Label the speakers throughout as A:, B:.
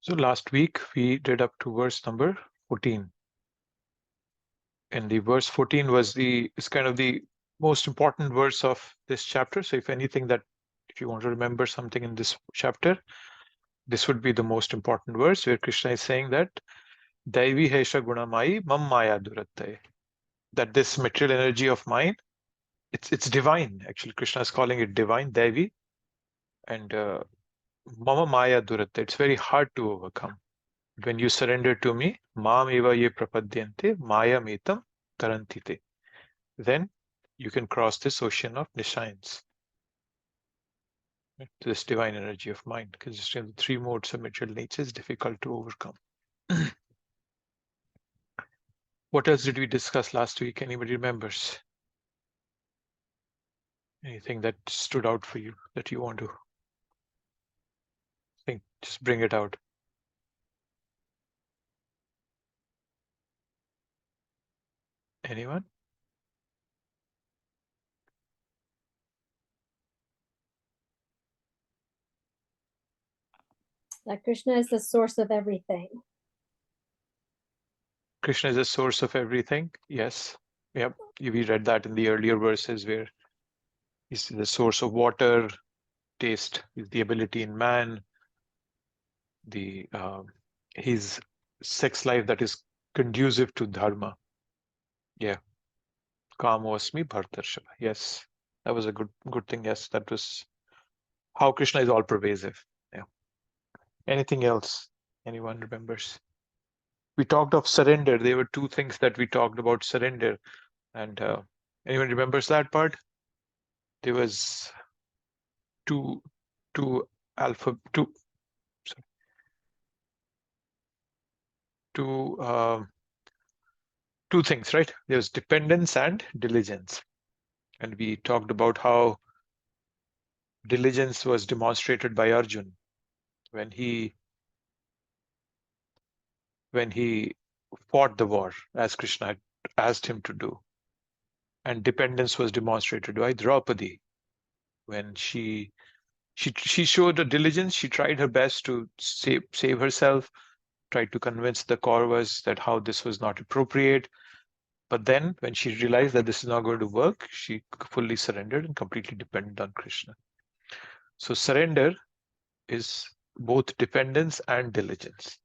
A: So last week we did up to verse number 14. And the verse 14 is kind of the most important verse of this chapter. So if you want to remember something in this chapter, this would be the most important verse where Krishna is saying that Daivi Hesha Gunamai Mam Maya Duratte. That this material energy of mine, it's divine. Actually, Krishna is calling it divine, Daivi. And Mama Maya Duratte. It's very hard to overcome. When you surrender to me, Mam Eva Ye Prapadyante Maya Metam Tarantite. Then you can cross this ocean of nescience, right, to this divine energy of mind, because the three modes of material nature is difficult to overcome. What else did we discuss last week? Anybody remembers? Anything that stood out for you that you want to think? Just bring it out. Anyone?
B: That Krishna is the source of everything.
A: Krishna is the source of everything. Yes. Yep. We read that in the earlier verses where he's the source of water, taste, is the ability in man, his sex life that is conducive to dharma. Yeah. Kamosmi Bhartarshava. Yes. That was a good thing. Yes. That was how Krishna is all pervasive. Yeah. Anything else? Anyone remembers? We talked of surrender. There were two things that we talked about surrender. And anyone remembers that part? There was two things, right? There's dependence and diligence. And we talked about how diligence was demonstrated by Arjun when he fought the war as Krishna had asked him to do. And dependence was demonstrated by Draupadi when she showed a diligence. She tried her best to save herself, tried to convince the Kauravas that how this was not appropriate. But then when she realized that this is not going to work, she fully surrendered and completely depended on Krishna. So surrender is both dependence and diligence.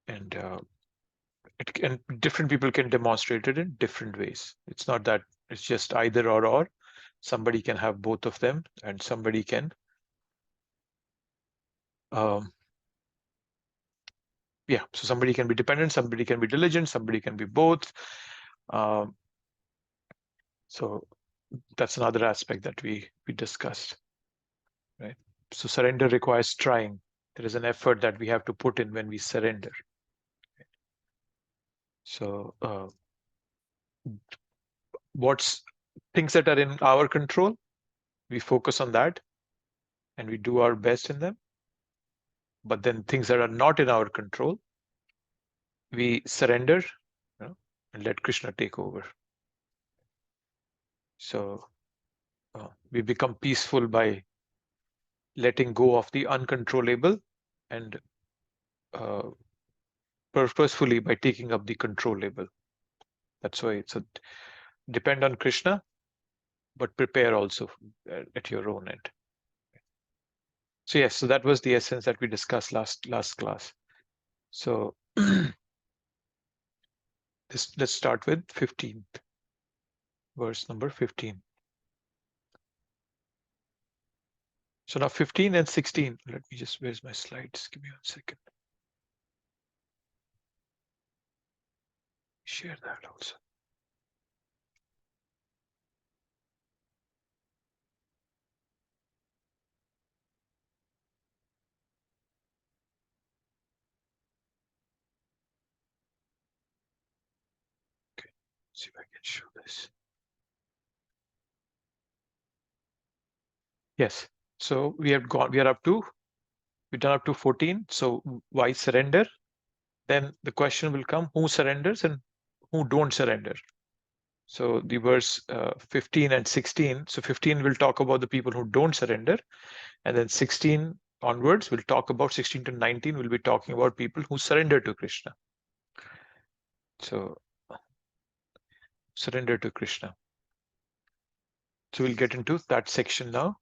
A: And different people can demonstrate it in different ways. It's not that it's just either or. Somebody can have both of them, and somebody can so somebody can be dependent, somebody can be diligent, somebody can be both. So that's another aspect that we discussed, right? So surrender requires trying. There is an effort that we have to put in when we surrender. So what's things that are in our control, we focus on that and we do our best in them. But then things that are not in our control, we surrender, and let Krishna take over. So we become peaceful by letting go of the uncontrollable and purposefully by taking up the controllable. That's why it's a depend on Krishna, but prepare also at your own end. So yes, so that was the essence that we discussed last class. So let's start with 15th, verse number 15. So now 15 and 16. Let me just, where's my slides? Give me 1 second. Share that also. Okay, see if I can show this. Yes. So we've done up to 14. So why surrender? Then the question will come, who surrenders and who don't surrender? So the verse 15 and 16. So 15 will talk about the people who don't surrender. And then 16 onwards, we'll talk about 16 to 19. We'll be talking about people who surrender to Krishna. So, surrender to Krishna. So we'll get into that section now.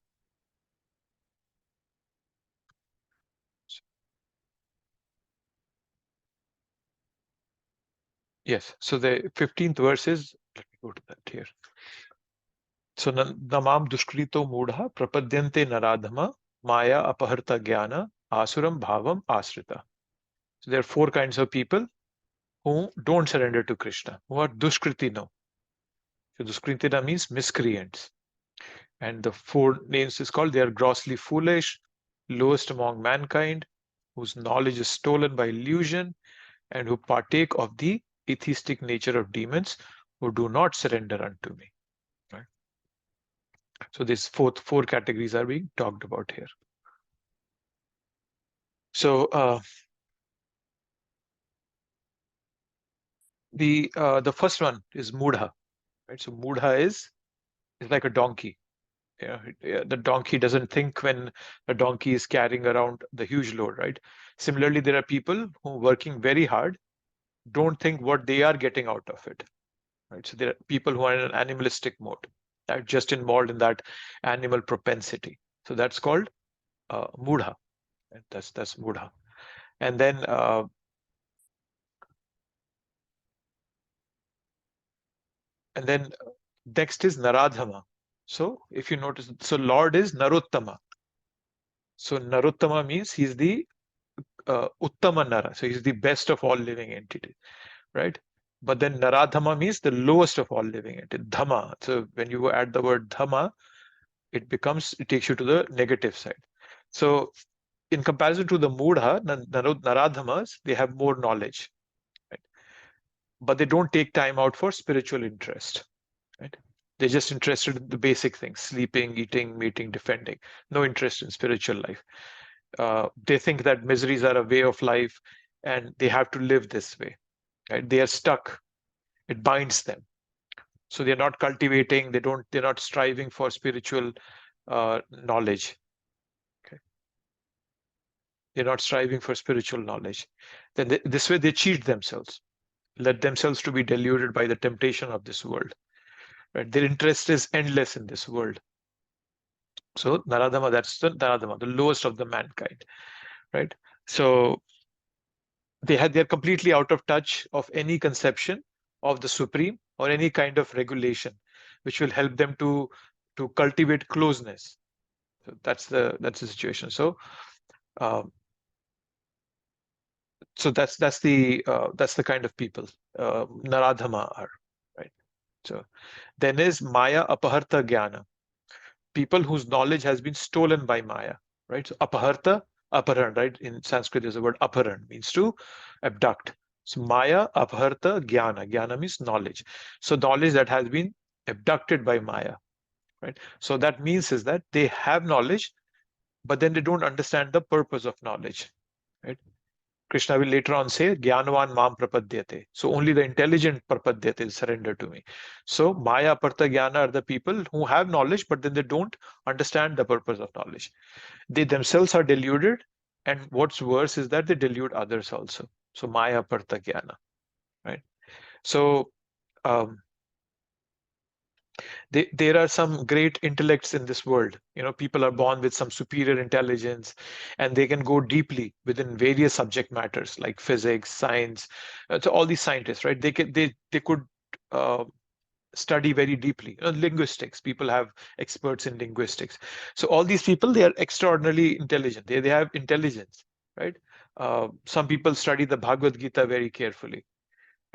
A: Yes, so the 15th verse is, let me go to that here. So, namam duskrito mudha prapadyante naradhama maya apaharta jnana asuram bhavam asrita. So there are 4 kinds of people who don't surrender to Krishna, who are duskritino. So duskritina means miscreants. And the 4 names is called, they are grossly foolish, lowest among mankind, whose knowledge is stolen by illusion, and who partake of the atheistic nature of demons, who do not surrender unto me. Right? So these 4 categories are being talked about here. So the first one is mudha. Right? So mudha is like a donkey. The donkey doesn't think when a donkey is carrying around the huge load, right? Similarly, there are people who are working very hard, don't think what they are getting out of it, right? So there are people who are in an animalistic mode, that just involved in that animal propensity. So that's called mudha. Right? That's mudha. And then next is naradhama. So if you notice, so Lord is Narottama. So Narottama means he's the Uttama Nara. So he's the best of all living entities, right? But then Naradhama means the lowest of all living entities. Dhamma. So when you add the word Dhamma, it takes you to the negative side. So in comparison to the Mudha, Naradhamas, they have more knowledge, right? But they don't take time out for spiritual interest, right? They're just interested in the basic things: sleeping, eating, mating, defending. No interest in spiritual life. They think that miseries are a way of life and they have to live this way, right? They are stuck. It binds them. So they're not cultivating, they're not striving for spiritual knowledge. Okay. They're not striving for spiritual knowledge. Then this way they cheat themselves, let themselves to be deluded by the temptation of this world. Right? Their interest is endless in this world. So Naradama, that's the Naradama, the lowest of the mankind, right? So they're completely out of touch of any conception of the supreme or any kind of regulation which will help them to cultivate closeness. So that's the situation. So so that's the kind of people Naradhama are, right? So then is Maya Apaharta Jnana, people whose knowledge has been stolen by Maya, right? So Apaharta, Aparan, right? In Sanskrit, there's a word Aparan, means to abduct. So Maya Apaharta Jnana. Jnana means knowledge. So knowledge that has been abducted by Maya, right? So that means is that they have knowledge, but then they don't understand the purpose of knowledge, right? Krishna will later on say, Jnanavan mam prapadyate. So only the intelligent prapadyate, surrender to me. So Maya Aparta Jnana are the people who have knowledge, but then they don't understand the purpose of knowledge. They themselves are deluded, and what's worse is that they delude others also. So Maya Aparta Jnana, right? So there are some great intellects in this world. People are born with some superior intelligence, and they can go deeply within various subject matters like physics, science. So all these scientists, right? They could study very deeply. Linguistics, people have experts in linguistics. So all these people, they are extraordinarily intelligent. They have intelligence, right? Some people study the Bhagavad Gita very carefully.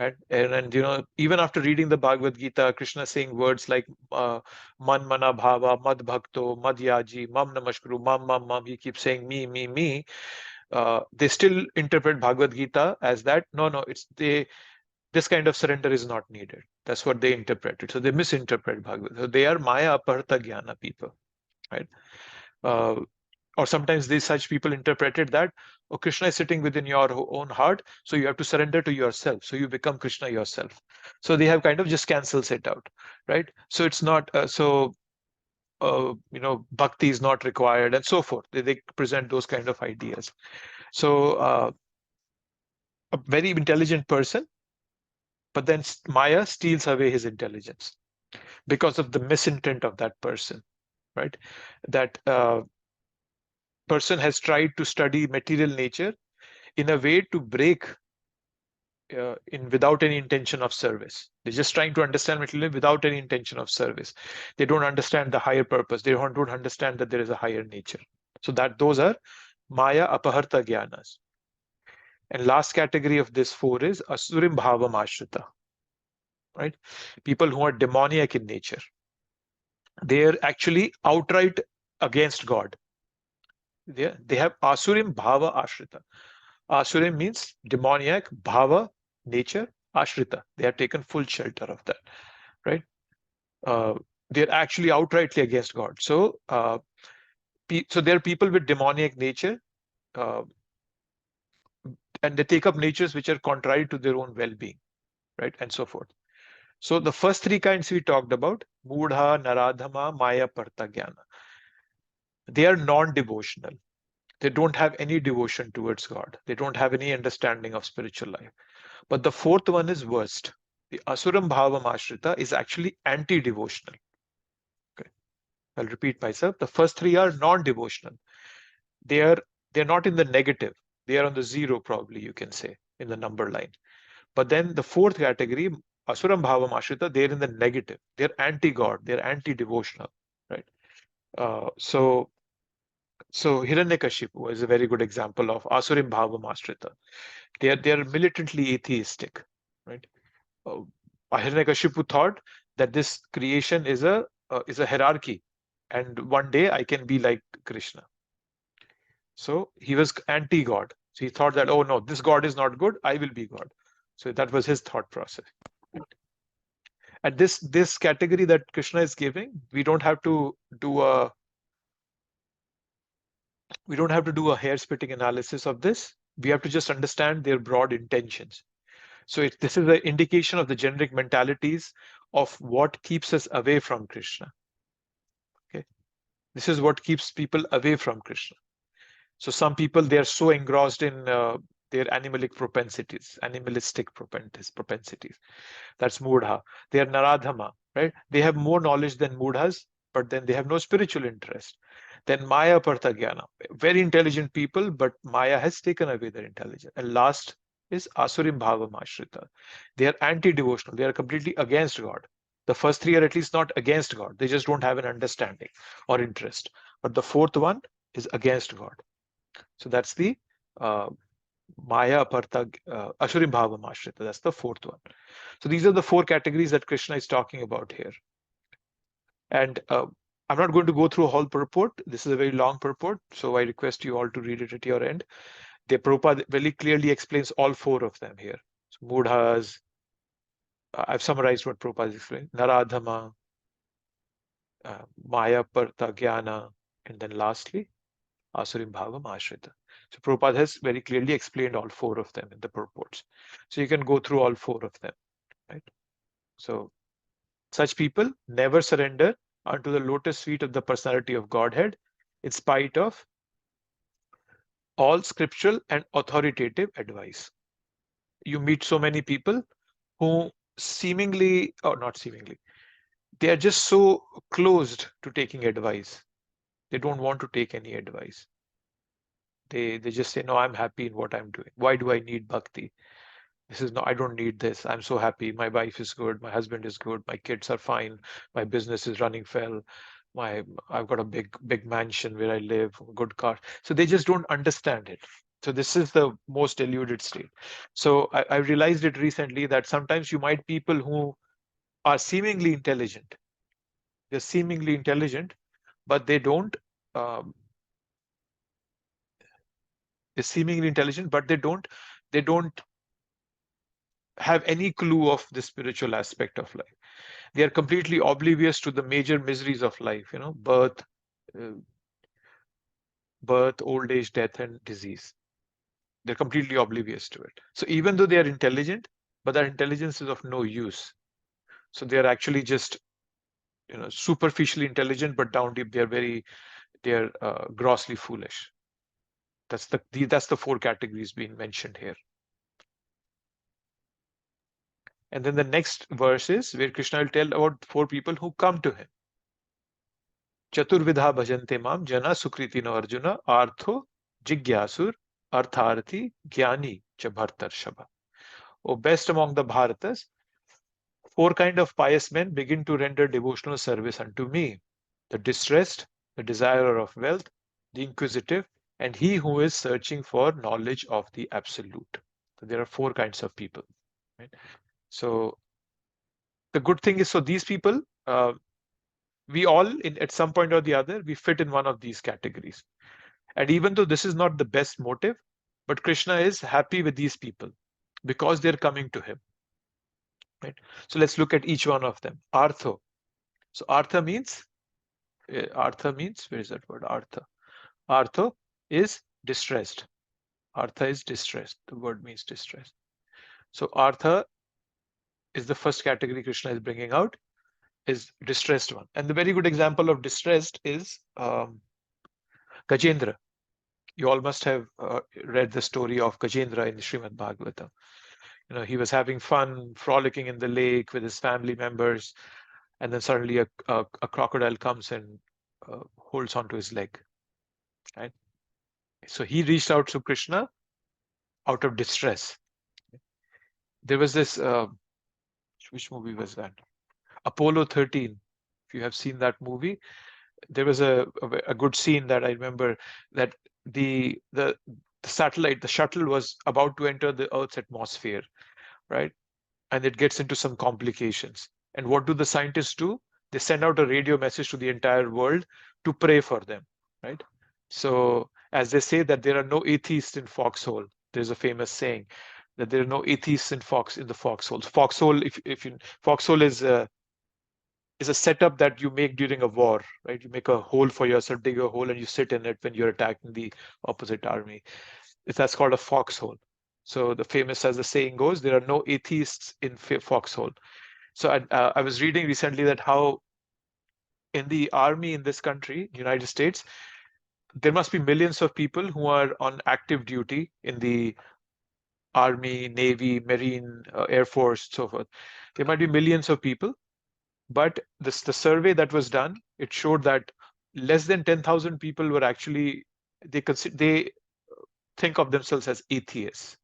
A: Right? And even after reading the Bhagavad Gita, Krishna saying words like man mana bhava, mad bhakto, mad yaji, mam namaskuru, mam, he keeps saying me. They still interpret Bhagavad Gita as that, no, this kind of surrender is not needed. That's what they interpreted. So they misinterpret Bhagavad. So they are Maya Aparta Jnana people, right? Or sometimes such people interpreted that, oh, Krishna is sitting within your own heart, so you have to surrender to yourself. So you become Krishna yourself. So they have kind of just cancels it out, right? So it's not bhakti is not required, and so forth. They present those kind of ideas. So a very intelligent person, but then Maya steals away his intelligence because of the misintent of that person, right? That person has tried to study material nature in a way to break in without any intention of service. They're just trying to understand material without any intention of service. They don't understand the higher purpose. They don't understand that there is a higher nature. So that those are Maya Apaharta Gyanas. And last category of this four is Asurim Bhavam Ashrita, right? People who are demoniac in nature. They're actually outright against God. They have Asurim Bhava Ashrita. Asurim means demoniac, Bhava, nature, Ashrita. They have taken full shelter of that, right? They're actually outrightly against God. So, so there are people with demoniac nature, and they take up natures which are contrary to their own well-being, right? And so forth. So the first three kinds we talked about, Mudha, Naradhama, Maya, Parthagyana, they are non-devotional. They don't have any devotion towards God. They don't have any understanding of spiritual life. But the fourth one is worst. The Asuram Bhavam Ashrita is actually anti-devotional. Okay. I'll repeat myself. The first three are non-devotional. They're not in the negative. They are on the zero, probably you can say, in the number line. But then the fourth category, Asuram Bhavam Ashrita, they're in the negative. They're anti-God. They're anti-devotional, right? So Hiranyakashipu is a very good example of Asurim Bhavam Ashrita. They are militantly atheistic, right? Hiranyakashipu thought that this creation is a hierarchy, and one day I can be like Krishna. So he was anti-God. So he thought that, oh no, this God is not good, I will be God. So that was his thought process. And this category that Krishna is giving, we don't have to do a hair-splitting analysis of this. We have to just understand their broad intentions. So this is an indication of the generic mentalities of what keeps us away from Krishna. Okay, this is what keeps people away from Krishna. So some people, they are so engrossed in their animalistic propensities. That's Mudha. They are Naradhama, right? They have more knowledge than Mudhas, but then they have no spiritual interest. Then Maya Parthagyana, very intelligent people, but Maya has taken away their intelligence. And last is Asurim Bhavam Ashrita. They are anti-devotional. They are completely against God. The first three are at least not against God. They just don't have an understanding or interest. But the fourth one is against God. So that's the Maya Apartha Asurim Bhavam Ashrita. That's the fourth one. So these are the four categories that Krishna is talking about here. And I'm not going to go through a whole purport. This is a very long purport, so I request you all to read it at your end. The Prabhupada very clearly explains all four of them here. So Mudhas, I've summarized what Prabhupada is explaining. Naradhama, Maya Partha Jnana, and then lastly, Asurim Bhavam Ashrita. So Prabhupada has very clearly explained all four of them in the purports. So you can go through all four of them, right? So such people never surrender unto the lotus feet of the personality of Godhead, in spite of all scriptural and authoritative advice. You meet so many people who seemingly, or not seemingly, they are just so closed to taking advice. They don't want to take any advice. They just say, no, I'm happy in what I'm doing. Why do I need bhakti? This is no, I don't need this. I'm so happy. My wife is good. My husband is good. My kids are fine. My business is running well. I've got a big mansion where I live, good car. So they just don't understand it. So this is the most deluded state. So I realized it recently that sometimes you might people who are seemingly intelligent. They're seemingly intelligent, but they don't. They're seemingly intelligent, but they don't have any clue of the spiritual aspect of life. They are completely oblivious to the major miseries of life, birth, old age, death, and disease. They're completely oblivious to it. So even though they are intelligent, but that intelligence is of no use. So they are actually just superficially intelligent, but down deep they're grossly foolish. That's the four categories being mentioned here. And then the next verse is where Krishna will tell about four people who come to him. Chaturvidha bhajante mam jana sukritino arjuna artho jigyasur artharthi jnani cha bhartarshava. O best among the Bharatas, four kind of pious men begin to render devotional service unto me: the distressed, the desirer of wealth, the inquisitive, and he who is searching for knowledge of the absolute. So there are four kinds of people. Right? So the good thing is, so these people, we all, at some point or the other, we fit in one of these categories. And even though this is not the best motive, but Krishna is happy with these people because they're coming to him. Right? So let's look at each one of them. Artho. So artha means, where is that word? Artha. Artho is distressed. Artha is distressed. The word means distressed. So artha is the first category Krishna is bringing out, is distressed one. And the very good example of distressed is Gajendra. You all must have read the story of Gajendra in the Srimad Bhagavatam. He was having fun, frolicking in the lake with his family members, and then suddenly a crocodile comes and holds onto his leg. Right? So he reached out to Krishna out of distress. There was this, which movie was that? Apollo 13. If you have seen that movie, there was a good scene that I remember, that the satellite, the shuttle, was about to enter the Earth's atmosphere, right? And it gets into some complications. And what do the scientists do? They send out a radio message to the entire world to pray for them, right? So as they say that there are no atheists in foxhole, there's a famous saying that there are no atheists in the foxhole. Foxhole, foxhole is a setup that you make during a war, right? You make a hole for yourself, dig a hole, and you sit in it when you're attacking the opposite army. That's called a foxhole. So the famous, as the saying goes, there are no atheists in foxhole. So I was reading recently that how in the army in this country, United States, there must be millions of people who are on active duty in the Army, Navy, Marine, Air Force, so forth. There might be millions of people, but the survey that was done, it showed that less than 10,000 people were actually, they think of themselves as atheists.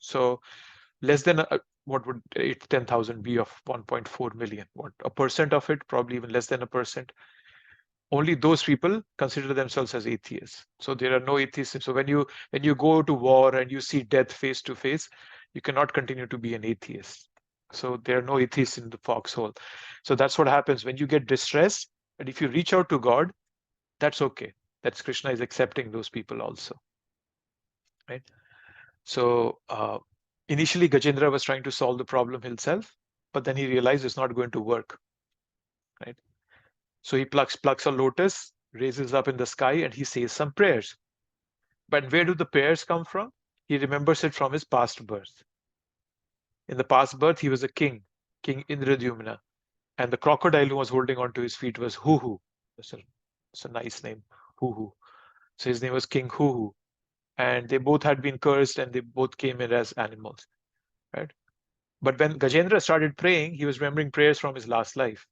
A: So less than what would 10,000 be of 1.4 million? What, a percent of it? Probably even less than a percent. Only those people consider themselves as atheists. So there are no atheists. So when you go to war and you see death face to face, you cannot continue to be an atheist. So there are no atheists in the foxhole. So that's what happens when you get distressed. And if you reach out to God, that's okay. That's Krishna is accepting those people also. Right? So initially, Gajendra was trying to solve the problem himself, but then he realized it's not going to work. Right? So he plucks a lotus, raises up in the sky, and he says some prayers. But where do the prayers come from? He remembers it from his past birth. In the past birth, he was a king, King Indradyumna. And the crocodile who was holding onto his feet was Huhu. It's a nice name, Huhu. So his name was King Huhu. And they both had been cursed and they both came in as animals. Right? But when Gajendra started praying, he was remembering prayers from his last life.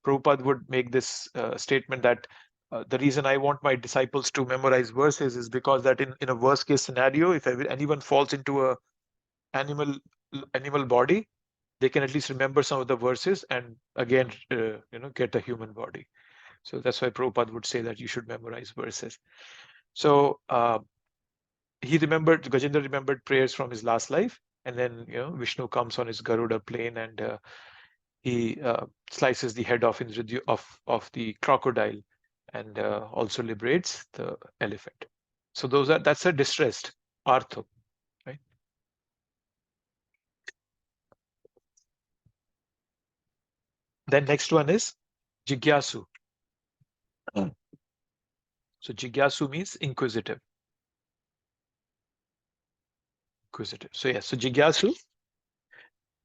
A: Prabhupada would make this statement that the reason I want my disciples to memorize verses is because that in a worst case scenario, if anyone falls into a animal body, they can at least remember some of the verses and again, get a human body. So that's why Prabhupada would say that you should memorize verses. So Gajendra remembered prayers from his last life, and then Vishnu comes on his Garuda plane and he slices the head off of the crocodile and also liberates the elephant. So that's a distressed artho, right? Then next one is jigyasu. So jigyasu means inquisitive. So yes, so jigyasu.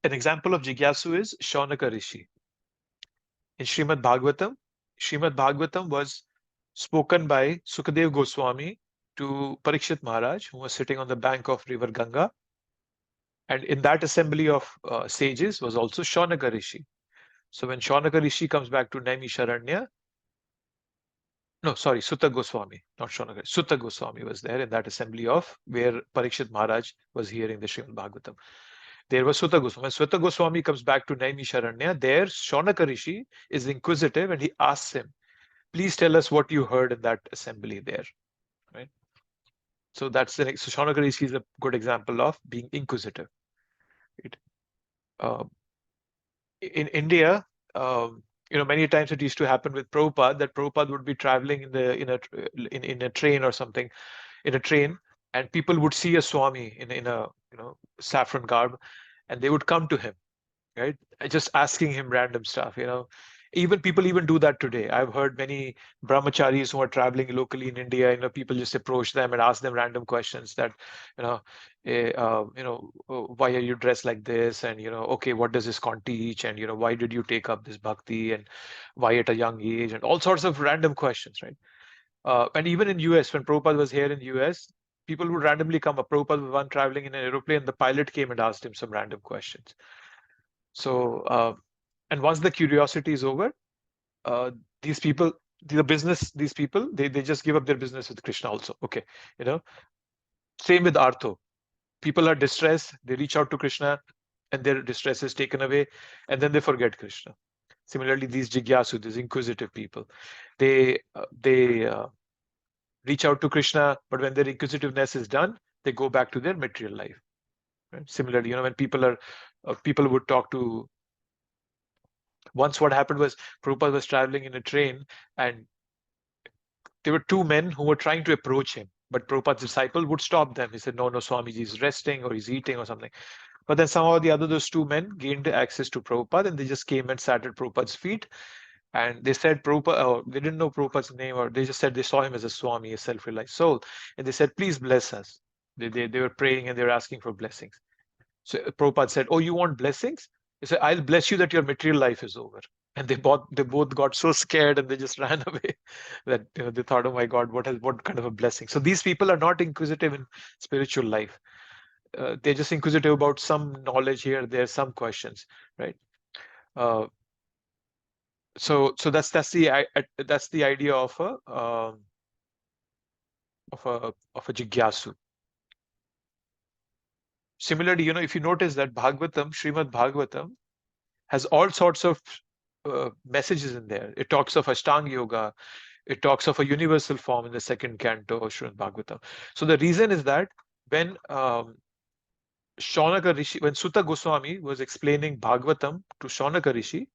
A: An example of jigyasu is Shaunaka Rishi. In Srimad Bhagavatam was spoken by Sukadev Goswami to Parikshit Maharaj, who was sitting on the bank of river Ganga. And in that assembly of sages was also Shaunaka Rishi. So when Shaunaka Rishi comes back to Naimisharanya, no, sorry, Sutta Goswami, not Shaunaka. Sutta Goswami was there in that assembly of where Parikshit Maharaj was hearing the Srimad Bhagavatam. There was Sutta Goswami. When Sutta Goswami comes back to Naimisharanya, there Shaunaka Rishi is inquisitive and he asks him, please tell us what you heard in that assembly there. Right? So that's the next. So Shaunaka Rishi is a good example of being inquisitive. Right? In India, many times it used to happen with Prabhupada that Prabhupada would be traveling in a train or something, in a train, and people would see a Swami in a saffron garb, and they would come to him, right? Just asking him random stuff. Even people even do that today. I've heard many brahmacharis who are traveling locally in India. People just approach them and ask them random questions that, why are you dressed like this? And okay, what does ISKCON teach? And why did you take up this bhakti? And why at a young age? And all sorts of random questions, right? And even in US, when Prabhupada was here in US, people would randomly come up. Prabhupada was one traveling in an aeroplane. The pilot came and asked him some random questions. So, and once the curiosity is over, these people, they just give up their business with Krishna also. Okay, same with Artho. People are distressed, they reach out to Krishna, and their distress is taken away, and then they forget Krishna. Similarly, these jigyasu, these inquisitive people, they reach out to Krishna, but when their inquisitiveness is done, they go back to their material life. Right? Similarly, when people would talk to. Once what happened was Prabhupada was traveling in a train and there were two men who were trying to approach him, but Prabhupada's disciple would stop them. He said, no, Swamiji is resting or he's eating or something. But then somehow those two men gained access to Prabhupada and they just came and sat at Prabhupada's feet. And they said, Prabhupada, they didn't know Prabhupada's name, or they just said they saw him as a Swami, a self-realized soul. And they said, please bless us. They were praying and they were asking for blessings. So Prabhupada said, oh, you want blessings? He said, I'll bless you that your material life is over. And they both got so scared and they just ran away that they thought, oh my God, what kind of a blessing? So these people are not inquisitive in spiritual life. They're just inquisitive about some knowledge here, there's some questions, right? So that's the idea of a jigyasu. Similarly, if you notice that Srimad Bhagavatam has all sorts of messages in there. It talks of Ashtanga Yoga. It talks of a universal form in the second canto of Srimad Bhagavatam. So the reason is that when Shaunaka Rishi, when Sutta Goswami was explaining Bhagavatam to Shaunaka Rishi,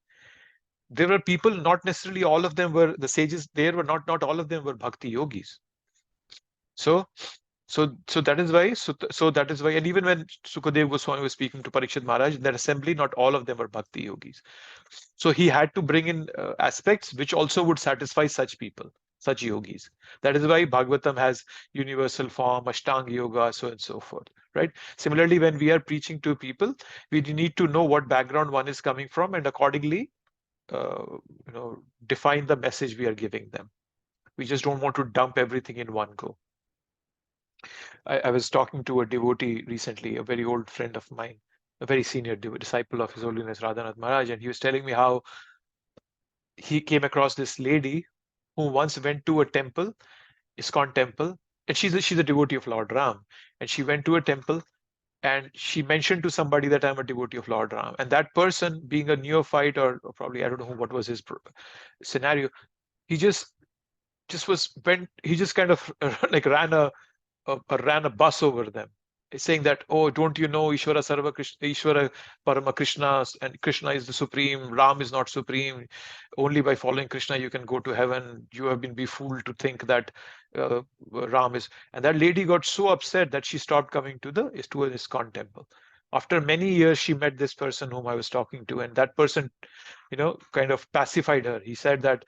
A: there were people, not necessarily all of them were the sages. There were not all of them were bhakti yogis. So that is why, and even when Sukadev Goswami was speaking to Parikshit Maharaj, in that assembly, not all of them were bhakti yogis. So he had to bring in aspects which also would satisfy such people, such yogis. That is why Bhagavatam has universal form, Ashtanga Yoga, so and so forth, right? Similarly, when we are preaching to people, we need to know what background one is coming from and accordingly, define the message we are giving them. We just don't want to dump everything in one go. I was talking to a devotee recently, a very old friend of mine, a very senior disciple of His Holiness Radhanath Maharaj, and he was telling me how he came across this lady who once went to a temple, ISKCON temple, and she's a devotee of Lord Ram, and she went to a temple and she mentioned to somebody that I'm a devotee of Lord Ram, and that person, being a neophyte or probably I don't know what was his scenario, he just kind of like ran a bus over them, saying that, oh, don't you know Ishvara Sarva Krishna, Ishvara Parama Krishna, and Krishna is the supreme, Ram is not supreme. Only by following Krishna you can go to heaven. You have been befooled to think that Ram is. And that lady got so upset that she stopped coming to an ISKCON temple. After many years, she met this person whom I was talking to, and that person, kind of pacified her. He said that,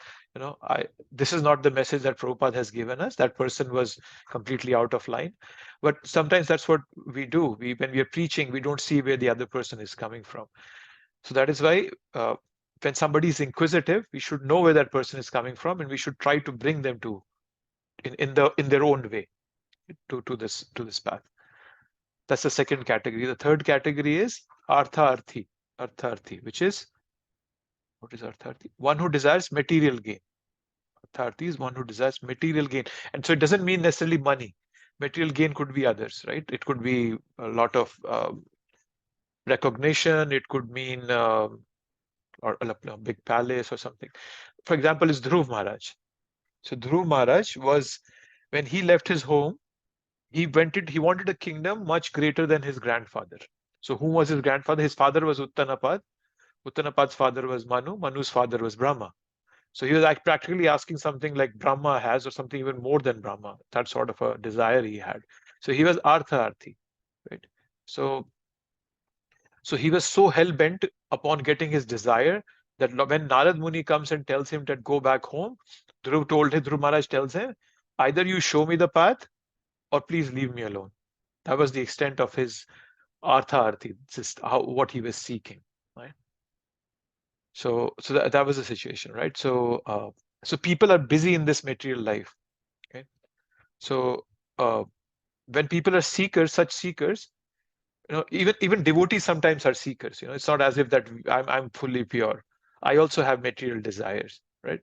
A: this is not the message that Prabhupada has given us. That person was completely out of line. But sometimes that's what we do. When we are preaching, we don't see where the other person is coming from. So that is why when somebody is inquisitive, we should know where that person is coming from, and we should try to bring them to in their own way to this path. That's the second category. The third category is artha-arthi, which is, what is artha-arthi? One who desires material gain. Artha-arthi is one who desires material gain, and so it doesn't mean necessarily money. Material gain could be others, right? It could be a lot of recognition. It could mean or a big palace or something. For example, is Dhruv Maharaj. So Dhruv Maharaj was, when he left his home, he wanted a kingdom much greater than his grandfather. So who was his grandfather? His father was Uttanapad. Uttanapad's father was Manu. Manu's father was Brahma. So he was practically asking something like Brahma has, or something even more than Brahma. That sort of a desire he had. So he was artha-arthi, right? So he was so hell-bent upon getting his desire that when Narad Muni comes and tells him to go back home, Dhruv Maharaj tells him, either you show me the path or please leave me alone. That was the extent of his artha-arthi, just what he was seeking, right? So that was the situation, right? So people are busy in this material life. Okay. So when people are seekers, such seekers, even devotees sometimes are seekers. It's not as if that I'm fully pure. I also have material desires, right?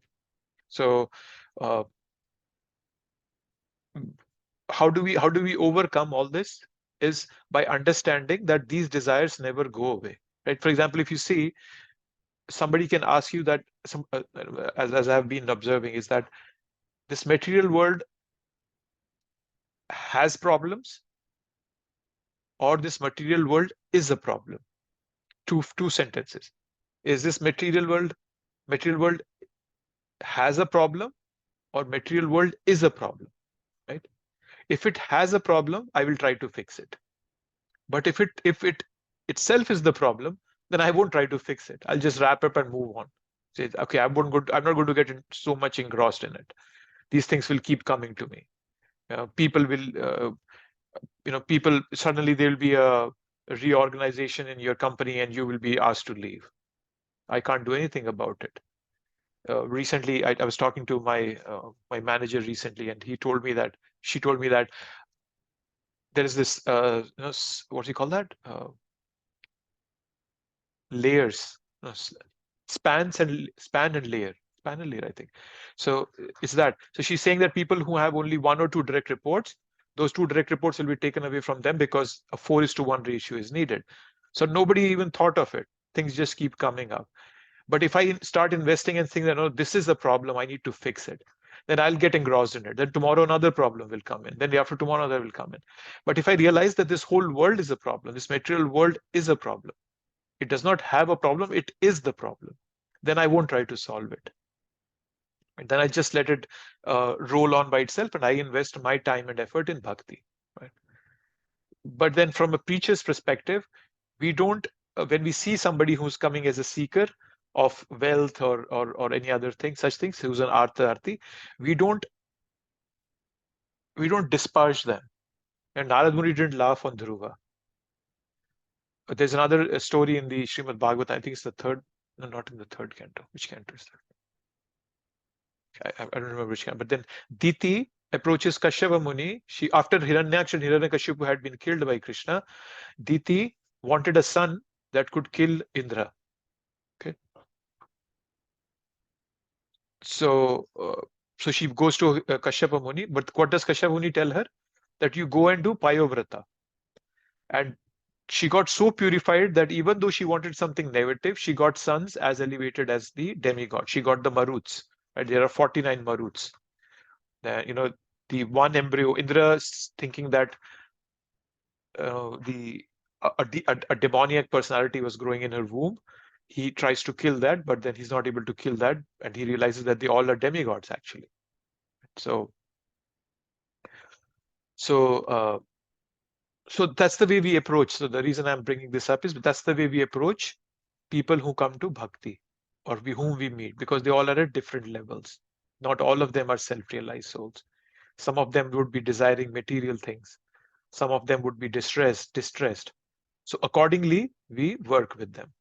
A: So how do we overcome all this? Is by understanding that these desires never go away, right? For example, if you see, somebody can ask you that, as I've been observing, is that this material world has problems, or this material world is a problem. Two sentences. Is this material world has a problem, or material world is a problem, right? If it has a problem, I will try to fix it. But if it itself is the problem, then I won't try to fix it. I'll just wrap up and move on. Say, okay, I'm not going to get so much engrossed in it. These things will keep coming to me. People will, people suddenly there will be a reorganization in your company, and you will be asked to leave. I can't do anything about it. Recently, I was talking to my manager recently, and she told me that there is this what do you call that? Layers, span and layer, I think. So it's that. So she's saying that people who have only 1 or 2 direct reports, those 2 direct reports will be taken away from them because a 4:1 ratio is needed. So nobody even thought of it. Things just keep coming up. But if I start investing and think that, no, this is the problem, I need to fix it, then I'll get engrossed in it. Then tomorrow another problem will come in. Then after tomorrow another will come in. But if I realize that this whole world is a problem, this material world is a problem, it does not have a problem, it is the problem, then I won't try to solve it. And then I just let it roll on by itself, and I invest my time and effort in bhakti. Right? But then from a preacher's perspective, we don't, when we see somebody who's coming as a seeker of wealth or any other thing, such things, who's an artha-arthi, we don't disparage them. And Narad Muni didn't laugh on Dhruva. But there's another story in the Srimad Bhagavatam, I think it's the third, no, not in the third canto. Which canto is that? I don't remember which canto. But then Diti approaches Kashyapa Muni. After Hiranyaksha and Hiranyakashipu had been killed by Krishna, Diti wanted a son that could kill Indra. Okay. So she goes to Kashyapa Muni, but what does Kashyapa Muni tell her? That you go and do Payovrata. And she got so purified that even though she wanted something negative, she got sons as elevated as the demigod. She got the Maruts. Right? There are 49 Maruts. The one embryo, Indra thinking that a demoniac personality was growing in her womb. He tries to kill that, but then he's not able to kill that, and he realizes that they all are demigods actually. So that's the way we approach. So the reason I'm bringing this up is that's the way we approach people who come to bhakti, or whom we meet, because they all are at different levels. Not all of them are self-realized souls. Some of them would be desiring material things. Some of them would be distressed. So accordingly, we work with them.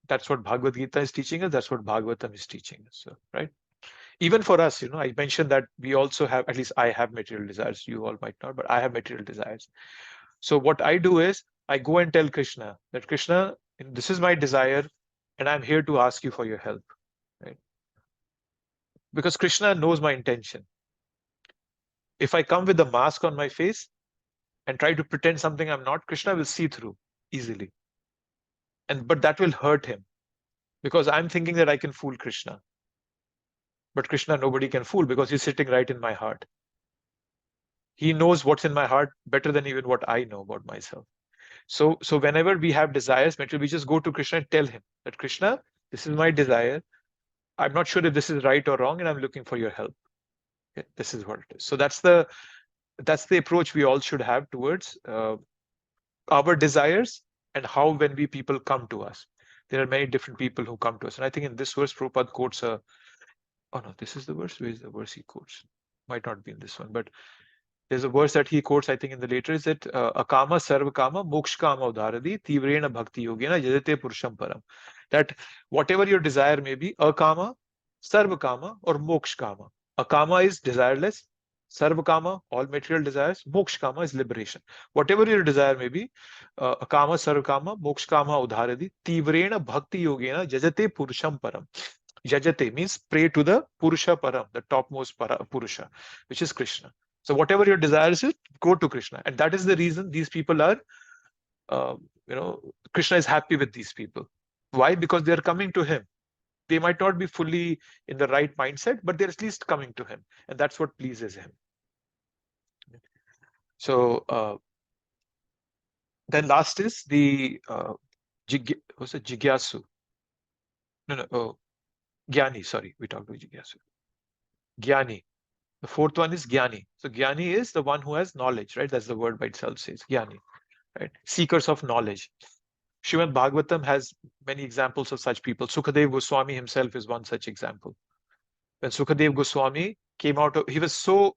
A: That's what Bhagavad Gita is teaching us. That's what Bhagavatam is teaching us. So, right? Even for us, I mentioned that we also have, at least I have material desires. You all might not, but I have material desires. So what I do is I go and tell Krishna that Krishna, this is my desire, and I'm here to ask you for your help. Right? Because Krishna knows my intention. If I come with a mask on my face and try to pretend something I'm not, Krishna will see through easily. But that will hurt him because I'm thinking that I can fool Krishna. But Krishna, nobody can fool because he's sitting right in my heart. He knows what's in my heart better than even what I know about myself. So whenever we have desires, we just go to Krishna and tell him that Krishna, this is my desire. I'm not sure if this is right or wrong, and I'm looking for your help. Okay, this is what it is. So that's the approach we all should have towards our desires and how when people come to us. There are many different people who come to us. And I think in this verse, Prabhupada quotes oh no, this is the verse. Where is the verse he quotes? Might not be in this one, but there's a verse that he quotes, I think in the later, is that akama sarva kama moksha kama udharadi tivrena bhakti yogena yajate purusham param. That whatever your desire may be, akama, sarva kama, or moksha kama. Akama is desireless, sarva kama, all material desires, moksha kama is liberation. Whatever your desire may be, akama, sarva kama, moksha kama udharadi tivrena bhakti yogena yajate purusham param. Yajate means pray to the Purusha Param, the topmost Purusha, which is Krishna. So whatever your desires is, go to Krishna. And that is the reason these people are, Krishna is happy with these people. Why? Because they are coming to him. They might not be fully in the right mindset, but they're at least coming to him. And that's what pleases him. So then last is the what's it? Jigyasu. No. Gyani, sorry, we talked about Jigyasu. Gyani. The fourth one is Gyani. So Gyani is the one who has knowledge, right? That's the word by itself says, Gyani, right? Seekers of knowledge. Srimad Bhagavatam has many examples of such people. Sukadev Goswami himself is one such example. When Sukadev Goswami came out of, he was so,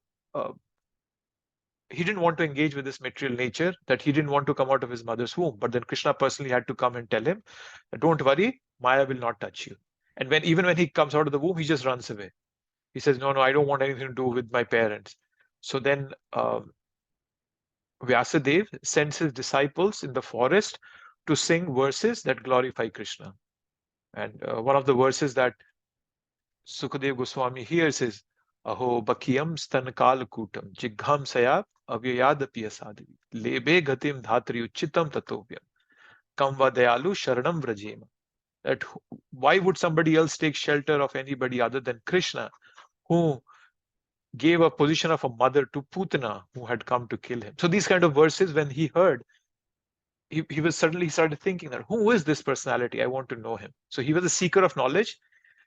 A: he didn't want to engage with this material nature that he didn't want to come out of his mother's womb. But then Krishna personally had to come and tell him, don't worry, Maya will not touch you. And even when he comes out of the womb, he just runs away. He says, no, I don't want anything to do with my parents. So then Vyasadeva sends his disciples in the forest to sing verses that glorify Krishna. And one of the verses that Sukadeva Goswami hears is, Aho bakiyam stankal kutam jigham sayap avyayadapi asadivi lebe gatim dhatri uchitam tatovyam kamva dayalu sharanam vrajema. That why would somebody else take shelter of anybody other than Krishna, who gave a position of a mother to Putana, who had come to kill him. So these kind of verses, when he heard, he was suddenly started thinking that, who is this personality? I want to know him. So he was a seeker of knowledge,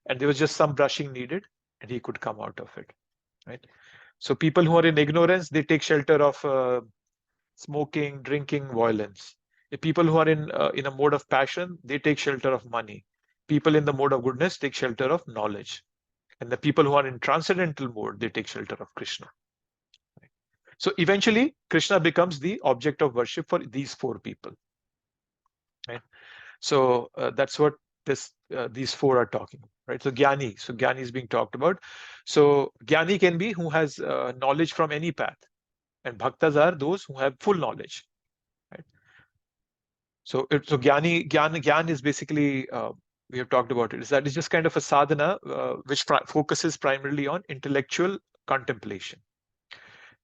A: and there was just some brushing needed, and he could come out of it, right? So people who are in ignorance, they take shelter of smoking, drinking, violence. The people who are in a mode of passion, they take shelter of money. People in the mode of goodness take shelter of knowledge. And the people who are in transcendental mode, they take shelter of Krishna. Right? So eventually, Krishna becomes the object of worship for these four people. Right? So that's what these four are talking about. Right? So Gyani is being talked about. So Gyani can be who has knowledge from any path. And Bhaktas are those who have full knowledge. Right? So Gyan is basically, we have talked about it, is that it's just kind of a sadhana which focuses primarily on intellectual contemplation.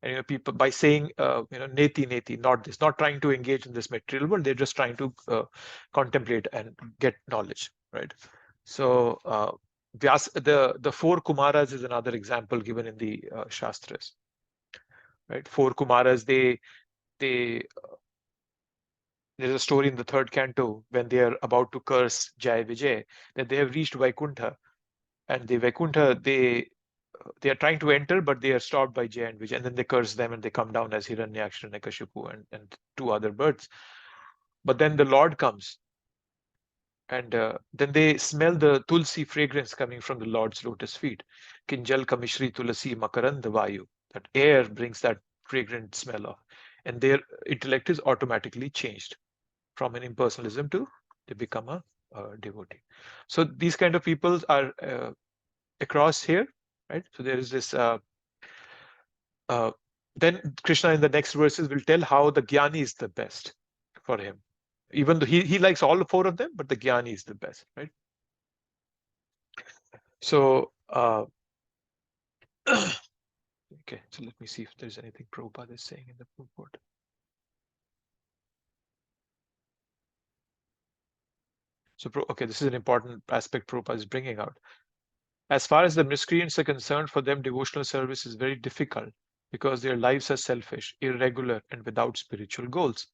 A: And people, by saying neti, not this, not trying to engage in this material world, they're just trying to contemplate and get knowledge, right? So the four Kumaras is another example given in the Shastras, right? Four Kumaras, there's a story in the third canto when they are about to curse Jai Vijay, that they have reached Vaikuntha, and the Vaikuntha, they are trying to enter, but they are stopped by Jai and Vijay, and then they curse them and they come down as Hiranyaksha, Nakashipu, and two other birds. But then the Lord comes, and then they smell the tulsi fragrance coming from the Lord's lotus feet. Kinjal kamishri tulasi makaranda vayu. That air brings that fragrant smell of, and their intellect is automatically changed from an impersonalism to they become a devotee. So these kind of people are across here, right? So there is this. Then Krishna in the next verses will tell how the Jnani is the best for him. Even though he likes all four of them, but the Jnani is the best, right? So, okay, so let me see if there's anything Prabhupada is saying in the purport. So, okay, this is an important aspect Prabhupada is bringing out. As far as the miscreants are concerned, for them, devotional service is very difficult because their lives are selfish, irregular, and without spiritual goals.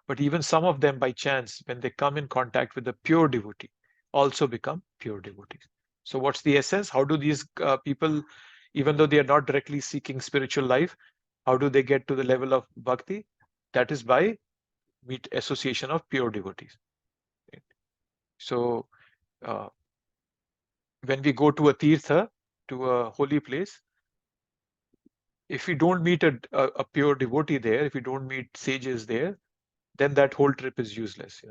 A: But even some of them, by chance, when they come in contact with a pure devotee, also become pure devotees. So, what's the essence? How do these people, even though they are not directly seeking spiritual life, how do they get to the level of bhakti? That is by meet association of pure devotees. So, when we go to a tirtha, to a holy place, if we don't meet a pure devotee there, if we don't meet sages there, then that whole trip is useless.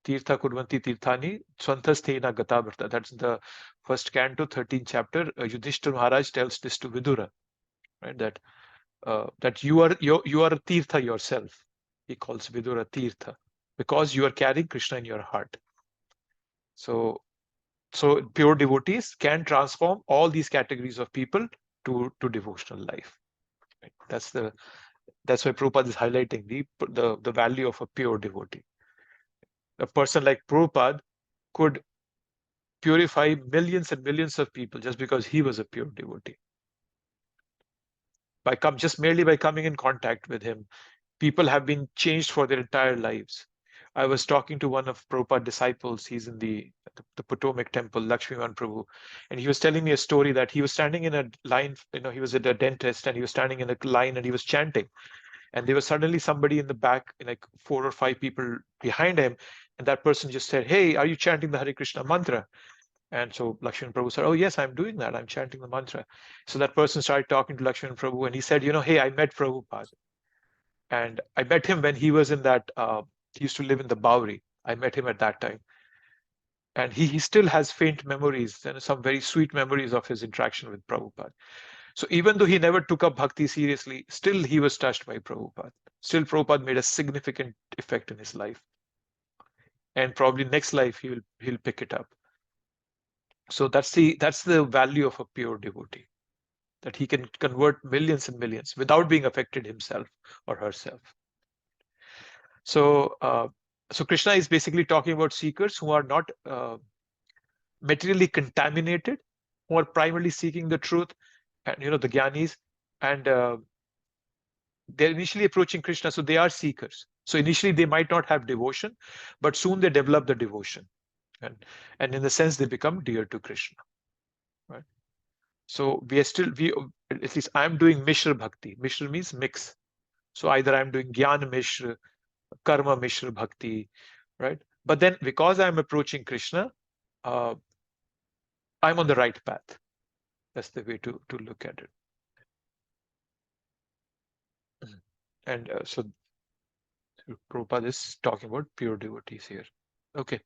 A: Tirtha kurvanti tirthani swantastena gatavarta. That's the first canto, 13th chapter. Yudhishthira Maharaj tells this to Vidura, right? That you are a tirtha yourself. He calls Vidura tirtha because you are carrying Krishna in your heart. So pure devotees can transform all these categories of people to devotional life. Right? That's why Prabhupada is highlighting the value of a pure devotee. A person like Prabhupada could purify millions and millions of people just because he was a pure devotee. Just merely by coming in contact with him, people have been changed for their entire lives. I was talking to one of Prabhupada's disciples. He's in the Potomac Temple, Lakshmivan Prabhu, and he was telling me a story that he was standing in a line. He was at a dentist and he was standing in a line and he was chanting. And there was suddenly somebody in the back, like 4 or 5 people behind him, and that person just said, "Hey, are you chanting the Hare Krishna mantra?" And so Lakshman Prabhu said, "Oh yes, I'm doing that. I'm chanting the mantra." So that person started talking to Lakshman Prabhu, and he said, "Hey, I met Prabhupada, and I met him when he was in that. He used to live in the Bowery. I met him at that time, and he still has faint memories and some very sweet memories of his interaction with Prabhupada." So even though he never took up bhakti seriously, still he was touched by Prabhupada. Still Prabhupada made a significant effect in his life. And probably next life he'll pick it up. So that's the value of a pure devotee, that he can convert millions and millions without being affected himself or herself. So Krishna is basically talking about seekers who are not materially contaminated, who are primarily seeking the truth, and the Jnanis, and they're initially approaching Krishna, so they are seekers. So initially they might not have devotion, but soon they develop the devotion, and in the sense they become dear to Krishna, right? So at least I'm doing Mishra Bhakti. Mishra means mix. So either I'm doing Jnana Mishra, Karma Mishra Bhakti, right? But then because I'm approaching Krishna, I'm on the right path. That's the way to look at it. And so Prabhupada is talking about pure devotees here. Okay.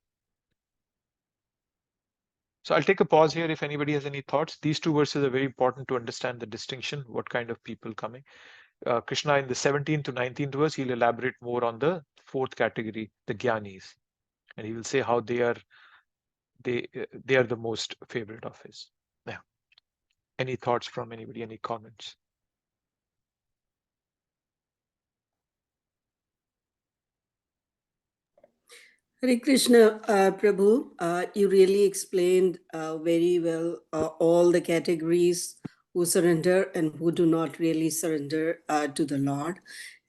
A: So I'll take a pause here if anybody has any thoughts. These two verses are very important to understand the distinction, what kind of people coming. Krishna in the 17th to 19th verse, he'll elaborate more on the 4th category, the Jnanis. And he will say how they are the most favorite of his. Now, any thoughts from anybody, any comments?
C: Hare Krishna, Prabhu, you really explained very well all the categories who surrender and who do not really surrender to the Lord.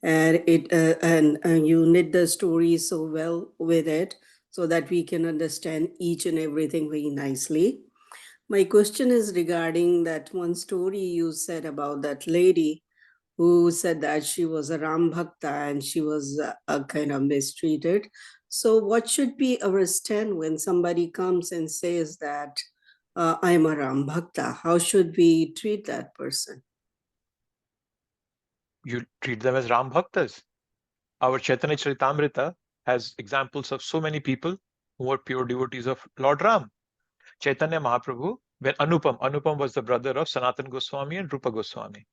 C: And you knit the story so well with it so that we can understand each and everything very nicely. My question is regarding that one story you said about that lady who said that she was a Ram Bhakta and she was kind of mistreated. So what should be our stand when somebody comes and says that I'm a Ram Bhakta? How should we treat that person?
A: You treat them as Ram Bhaktas. Our Chaitanya Charitamrita has examples of so many people who were pure devotees of Lord Ram. Chaitanya Mahaprabhu, when Anupam was the brother of Sanatana Goswami and Rupa Goswami.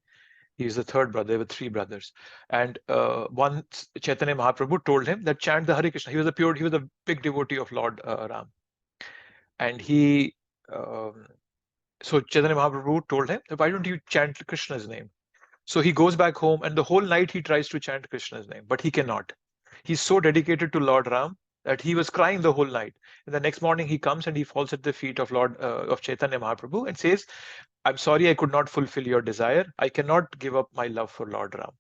A: He is the third brother. There were three brothers. And once Chaitanya Mahaprabhu told him that chant the Hare Krishna. He was a big devotee of Lord Ram. And so Chaitanya Mahaprabhu told him, why don't you chant Krishna's name? So he goes back home and the whole night he tries to chant Krishna's name, but he cannot. He's so dedicated to Lord Ram that he was crying the whole night. And the next morning he comes and he falls at the feet of of Chaitanya Mahaprabhu and says, I'm sorry, I could not fulfill your desire. I cannot give up my love for Lord Ram.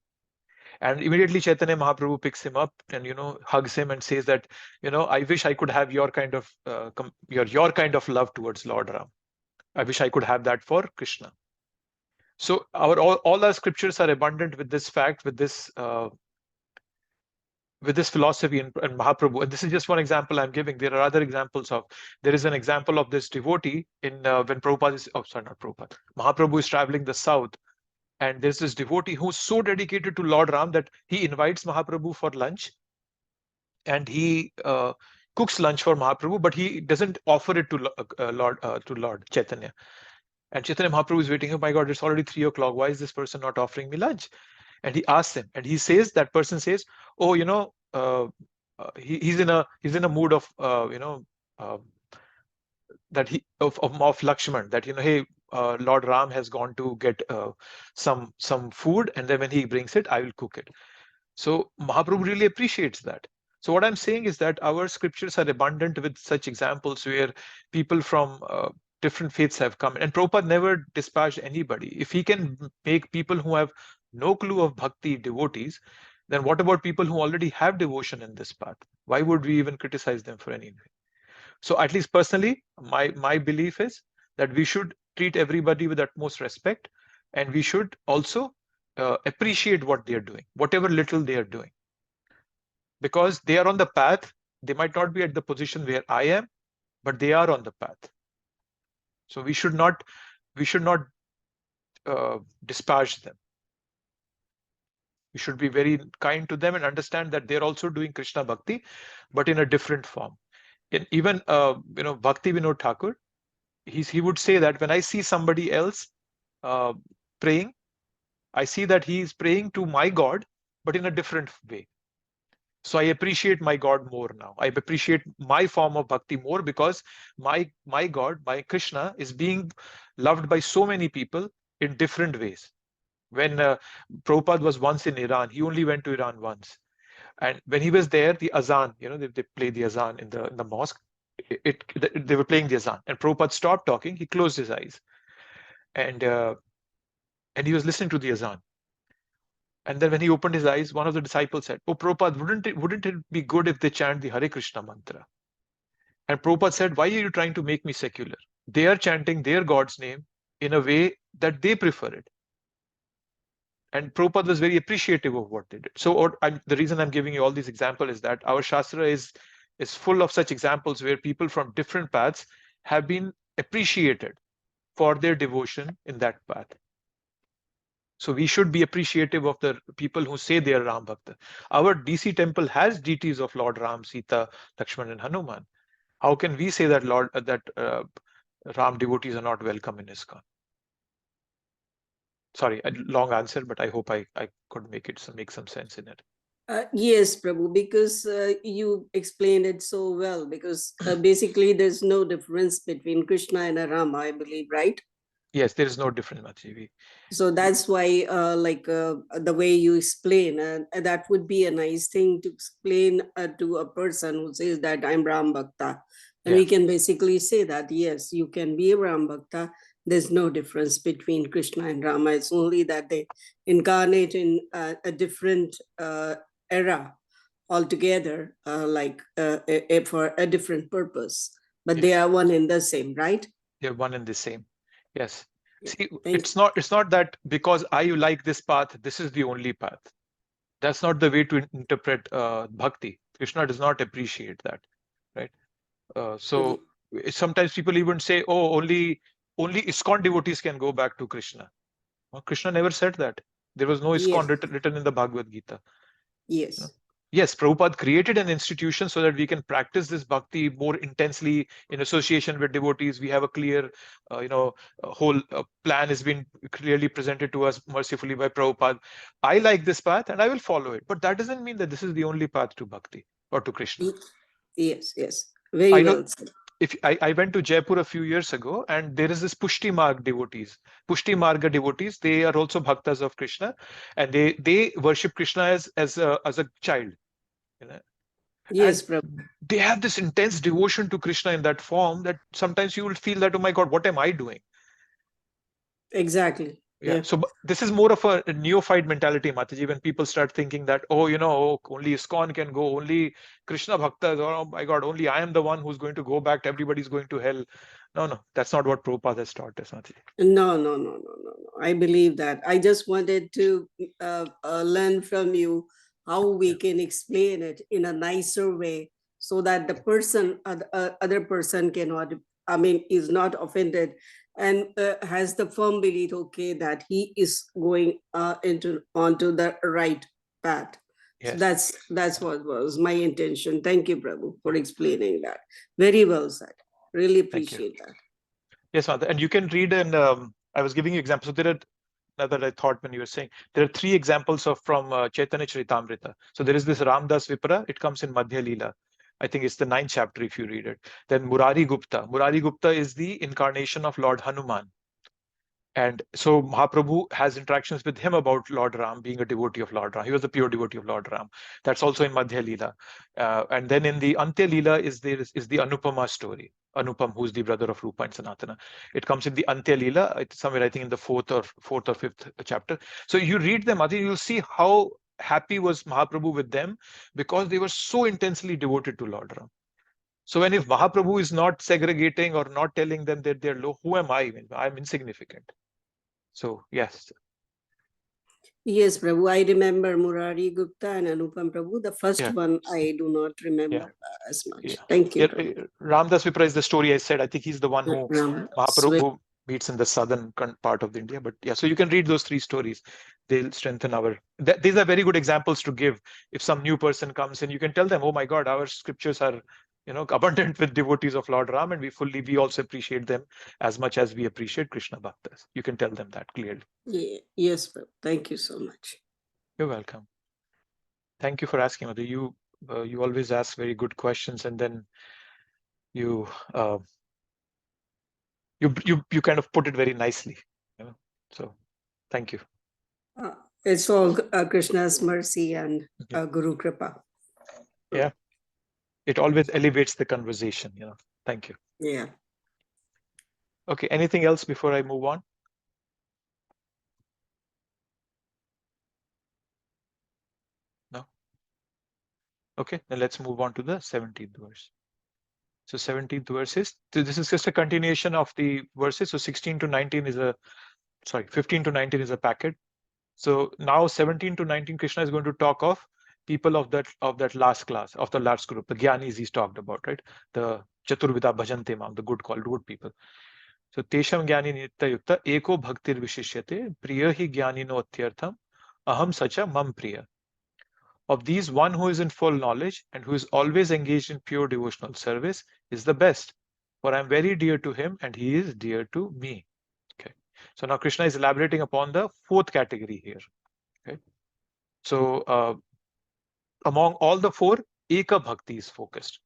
A: And immediately Chaitanya Mahaprabhu picks him up and hugs him and says that I wish I could have your kind of your kind of love towards Lord Ram. I wish I could have that for Krishna. So all our scriptures are abundant with this fact, with this philosophy and Mahaprabhu. And this is just one example I'm giving. There are other examples there is an example of this devotee in when Prabhupada is, not Prabhupada, Mahaprabhu is traveling the south. And there's this devotee who's so dedicated to Lord Ram that he invites Mahaprabhu for lunch. And he cooks lunch for Mahaprabhu, but he doesn't offer it to Lord Chaitanya. And Chaitanya Mahaprabhu is waiting. Oh my God, it's already 3 o'clock. Why is this person not offering me lunch? And he asks him, and that person says, oh, he's in a mood of of Lakshman, that hey, Lord Ram has gone to get some food, and then when he brings it, I will cook it. So Mahaprabhu really appreciates that. So what I'm saying is that our scriptures are abundant with such examples where people from different faiths have come. And Prabhupada never dispatched anybody. If he can make people who have no clue of bhakti devotees, then what about people who already have devotion in this path? Why would we even criticize them for anything? So at least personally, my belief is that we should treat everybody with utmost respect, and we should also appreciate what they are doing, whatever little they are doing. Because they are on the path. They might not be at the position where I am, but they are on the path. So we should not disparage them. We should be very kind to them and understand that they're also doing Krishna Bhakti, but in a different form. And even Bhakti Vinod Thakur, he would say that when I see somebody else praying, I see that he is praying to my God, but in a different way. So I appreciate my God more now. I appreciate my form of bhakti more, because my God, my Krishna, is being loved by so many people in different ways. When Prabhupada was once in Iran, he only went to Iran once. And when he was there, the azan, they play the azan in the mosque. They were playing the azan, and Prabhupada stopped talking. He closed his eyes, and he was listening to the azan. And then when he opened his eyes, one of the disciples said, "Oh, Prabhupada, wouldn't it be good if they chant the Hare Krishna mantra?" And Prabhupada said, "Why are you trying to make me secular? They are chanting their God's name in a way that they prefer it." And Prabhupada was very appreciative of what they did. So the reason I'm giving you all these examples is that our Shastra is full of such examples where people from different paths have been appreciated for their devotion in that path. So we should be appreciative of the people who say they are Ram Bhakta. Our DC temple has deities of Lord Ram, Sita, Lakshman, and Hanuman. How can we say that Ram devotees are not welcome in ISKCON? Sorry, a long answer, but I hope I could make some sense in it.
C: Yes, Prabhu, because you explained it so well, because basically there's no difference between Krishna and Rama, I believe, right?
A: Yes, there is no difference, Machi.
C: So that's why the way you explain, that would be a nice thing to explain to a person who says that I'm Ram Bhakta. And we can basically say that, yes, you can be a Ram Bhakta. There's no difference between Krishna and Rama. It's only that they incarnate in a different era altogether, for a different purpose. But they are one and the same, right?
A: They're one and the same. Yes. See, it's not that because I like this path, this is the only path. That's not the way to interpret bhakti. Krishna does not appreciate that, right? So sometimes people even say, "Oh, only ISKCON devotees can go back to Krishna." Well, Krishna never said that. There was no ISKCON written in the Bhagavad Gita.
C: Yes.
A: Yes, Prabhupada created an institution so that we can practice this bhakti more intensely in association with devotees. We have a clear, whole plan has been clearly presented to us mercifully by Prabhupada. I like this path and I will follow it. But that doesn't mean that this is the only path to bhakti or to Krishna.
C: Yes, yes. Very
A: I know.
C: well said.
A: If I went to Jaipur a few years ago, and there is this Pushti Marg devotees, Pushti Marga devotees. They are also bhaktas of Krishna, and they worship Krishna as a child. You know? And
C: Yes, Prabhu.
A: they have this intense devotion to Krishna in that form that sometimes you will feel that, oh my God, what am I doing?
C: Exactly.
A: Yeah.
C: Yeah.
A: So this is more of a neophyte mentality, Mataji, when people start thinking that, oh, only ISKCON can go, only Krishna bhaktas, or oh my God, only I am the one who's going to go back, everybody's going to hell. No, that's not what Prabhupada has taught us, Mataji.
C: No, no, no, no, no, no. I believe that. I just wanted to learn from you how we can explain it in a nicer way so that the person, other person cannot, is not offended and has the firm belief, okay, that he is going onto the right path. So
A: Yes.
C: that's what was my intention. Thank you, Prabhu, for explaining that. Very well said. Really
A: Thank you.
C: appreciate that.
A: Yes, Mata. And you can read, and I was giving you examples. So there are, now that I thought when you were saying, there are 3 examples from Chaitanya Charitamrita. So there is this Ramdas Vipra. It comes in Madhya Leela. I think it's the 9th chapter if you read it. Then Murari Gupta. Murari Gupta is the incarnation of Lord Hanuman. And so Mahaprabhu has interactions with him about Lord Ram being a devotee of Lord Ram. He was a pure devotee of Lord Ram. That's also in Madhya Leela. And then in the Antya Leela is the Anupama story. Anupam, who's the brother of Rupa and Sanatana. It comes in the Antya Leela. It's somewhere, I think, in the 4th or 5th chapter. So you read them, Adi, you'll see how happy was Mahaprabhu with them because they were so intensely devoted to Lord Ram. So when if Mahaprabhu is not segregating or not telling them that they're low, who am I? I'm insignificant. So yes.
C: Yes, Prabhu. I remember Murari Gupta and Anupam Prabhu. The first
A: Yeah.
C: one I do not remember as much.
A: Yeah.
C: Thank you,
A: Yeah.
C: Prabhu.
A: Ramdas Vipra is the story I said. I think he's the one who
C: Ram,
A: Mahaprabhu meets in the southern part of India. But yeah, so you can read those 3 stories. They'll strengthen our. These are very good examples to give. If some new person comes in, you can tell them, "Oh my God, our scriptures are, abundant with devotees of Lord Ram, and we also appreciate them as much as we appreciate Krishna Bhaktas." You can tell them that clearly.
C: Yeah. Yes, Prabhu. Thank you so much.
A: You're welcome. Thank you for asking, Madhu. You always ask very good questions, and then you kind of put it very nicely. So thank you.
C: It's all Krishna's mercy and Guru Kripa.
A: Yeah. It always elevates the conversation. Thank you.
C: Yeah.
A: Okay. Anything else before I move on? No. Okay. Then let's move on to the 17th verse. So 17th verse is, this is just a continuation of the verses. So 16 to 19 is 15 to 19 is a packet. So now 17 to 19, Krishna is going to talk of people of that last class, of the last group, the Gyanis he's talked about, right? The Chaturvida Bhajante Mam, the good people. So Tesham Gyani Nitya Yukta Eko Bhaktir Vishishyate Priya Hi Gyani No Atyartham Aham Sacha Mam Priya. Of these, one who is in full knowledge and who is always engaged in pure devotional service is the best. For I am very dear to him and he is dear to me. Okay. So now Krishna is elaborating upon the 4th category here. Okay. So among all the 4, Eka Bhakti is focused.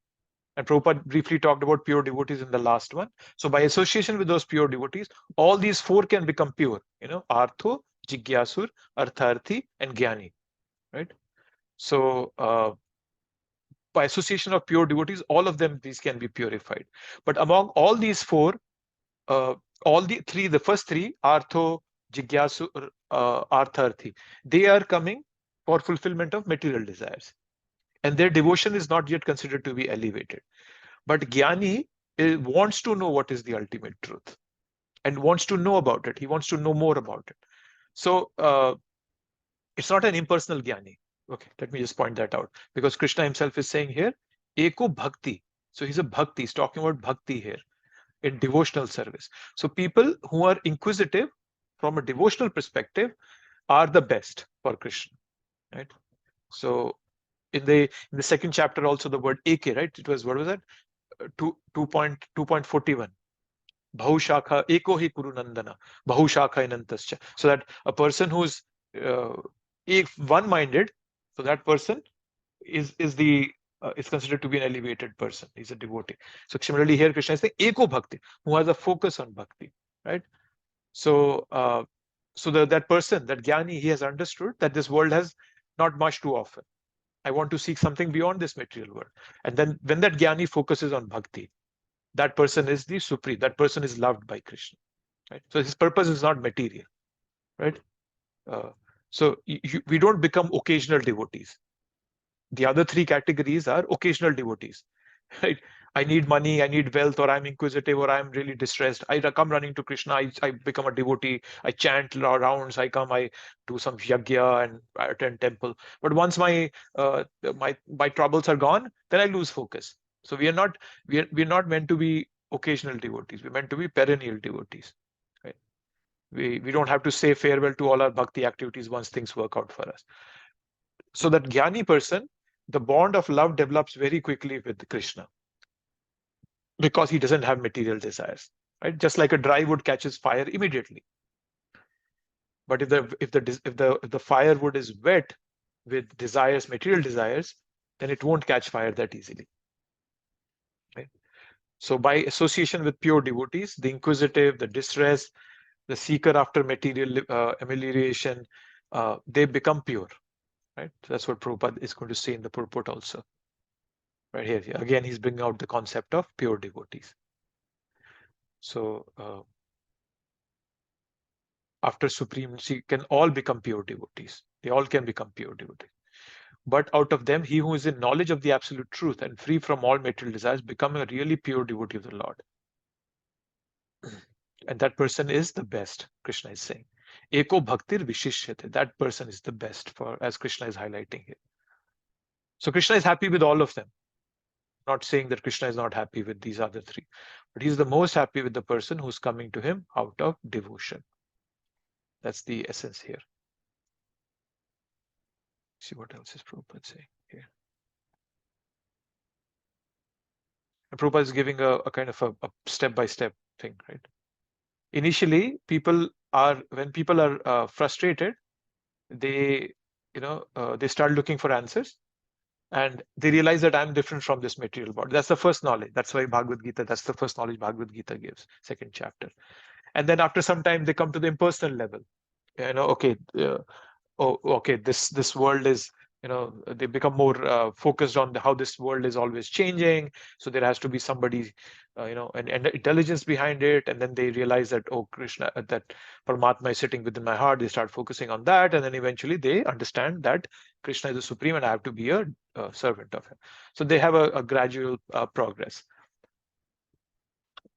A: And Prabhupada briefly talked about pure devotees in the last one. So by association with those pure devotees, all these 4 can become pure. Artho, Jigyasur, Artharthi, and Gyani. Right? So by association of pure devotees, all of them, these can be purified. But among all these 4, the first 3, Artho, Jigyasu, Artharthi, they are coming for fulfillment of material desires. And their devotion is not yet considered to be elevated. But Gyani wants to know what is the ultimate truth and wants to know about it. He wants to know more about it. So it's not an impersonal Gyani. Okay, let me just point that out. Because Krishna himself is saying here, Eko Bhakti. So he's a Bhakti. He's talking about Bhakti here in devotional service. So people who are inquisitive from a devotional perspective are the best for Krishna. Right? So In the second chapter also the word ek, right? It was, what was that? 2.41. Bahushakha eko hi kuru nandana bahushakha inantascha. So that a person who's one-minded, so that person is considered to be an elevated person. He's a devotee. So similarly here Krishna is saying eko bhakti, who has a focus on bhakti, right? So that person, that jnani, he has understood that this world has not much to offer. I want to seek something beyond this material world. And then when that jnani focuses on bhakti, that person is the supreme. That person is loved by Krishna, right? So his purpose is not material, right? So we don't become occasional devotees. The other three categories are occasional devotees, right? I need money, I need wealth, or I'm inquisitive, or I'm really distressed. I come running to Krishna. I become a devotee. I chant rounds. I do some yagya and I attend temple. But once my troubles are gone, then I lose focus. So we are not meant to be occasional devotees. We're meant to be perennial devotees, right? We don't have to say farewell to all our bhakti activities once things work out for us. So that jnani person, the bond of love develops very quickly with Krishna, because he doesn't have material desires, right? Just like a dry wood catches fire immediately. But if the firewood is wet with desires, material desires, then it won't catch fire that easily, right? So by association with pure devotees, the inquisitive, the distressed, the seeker after material amelioration, they become pure, right? So that's what Prabhupada is going to say in the purport also. Right here, again, he's bringing out the concept of pure devotees. So after supremacy, can all become pure devotees. They all can become pure devotees. But out of them, he who is in knowledge of the absolute truth and free from all material desires, become a really pure devotee of the Lord. And that person is the best, Krishna is saying. Eko bhaktir vishishyate. That person is the best, as Krishna is highlighting here. So Krishna is happy with all of them. Not saying that Krishna is not happy with these other three, but he's the most happy with the person who's coming to him out of devotion. That's the essence here. See what else is Prabhupada saying here. And Prabhupada is giving a kind of a step-by-step thing, right? Initially, when people are frustrated, they start looking for answers. And they realize that I'm different from this material body. That's the first knowledge. That's why Bhagavad Gita, that's the first knowledge Bhagavad Gita gives, second chapter. And then after some time, they come to the impersonal level. Okay, this world is, they become more focused on how this world is always changing. So there has to be somebody, and intelligence behind it. And then they realize that, oh, Krishna, that Paramatma is sitting within my heart. They start focusing on that. And then eventually they understand that Krishna is the supreme and I have to be a servant of him. So they have a gradual progress.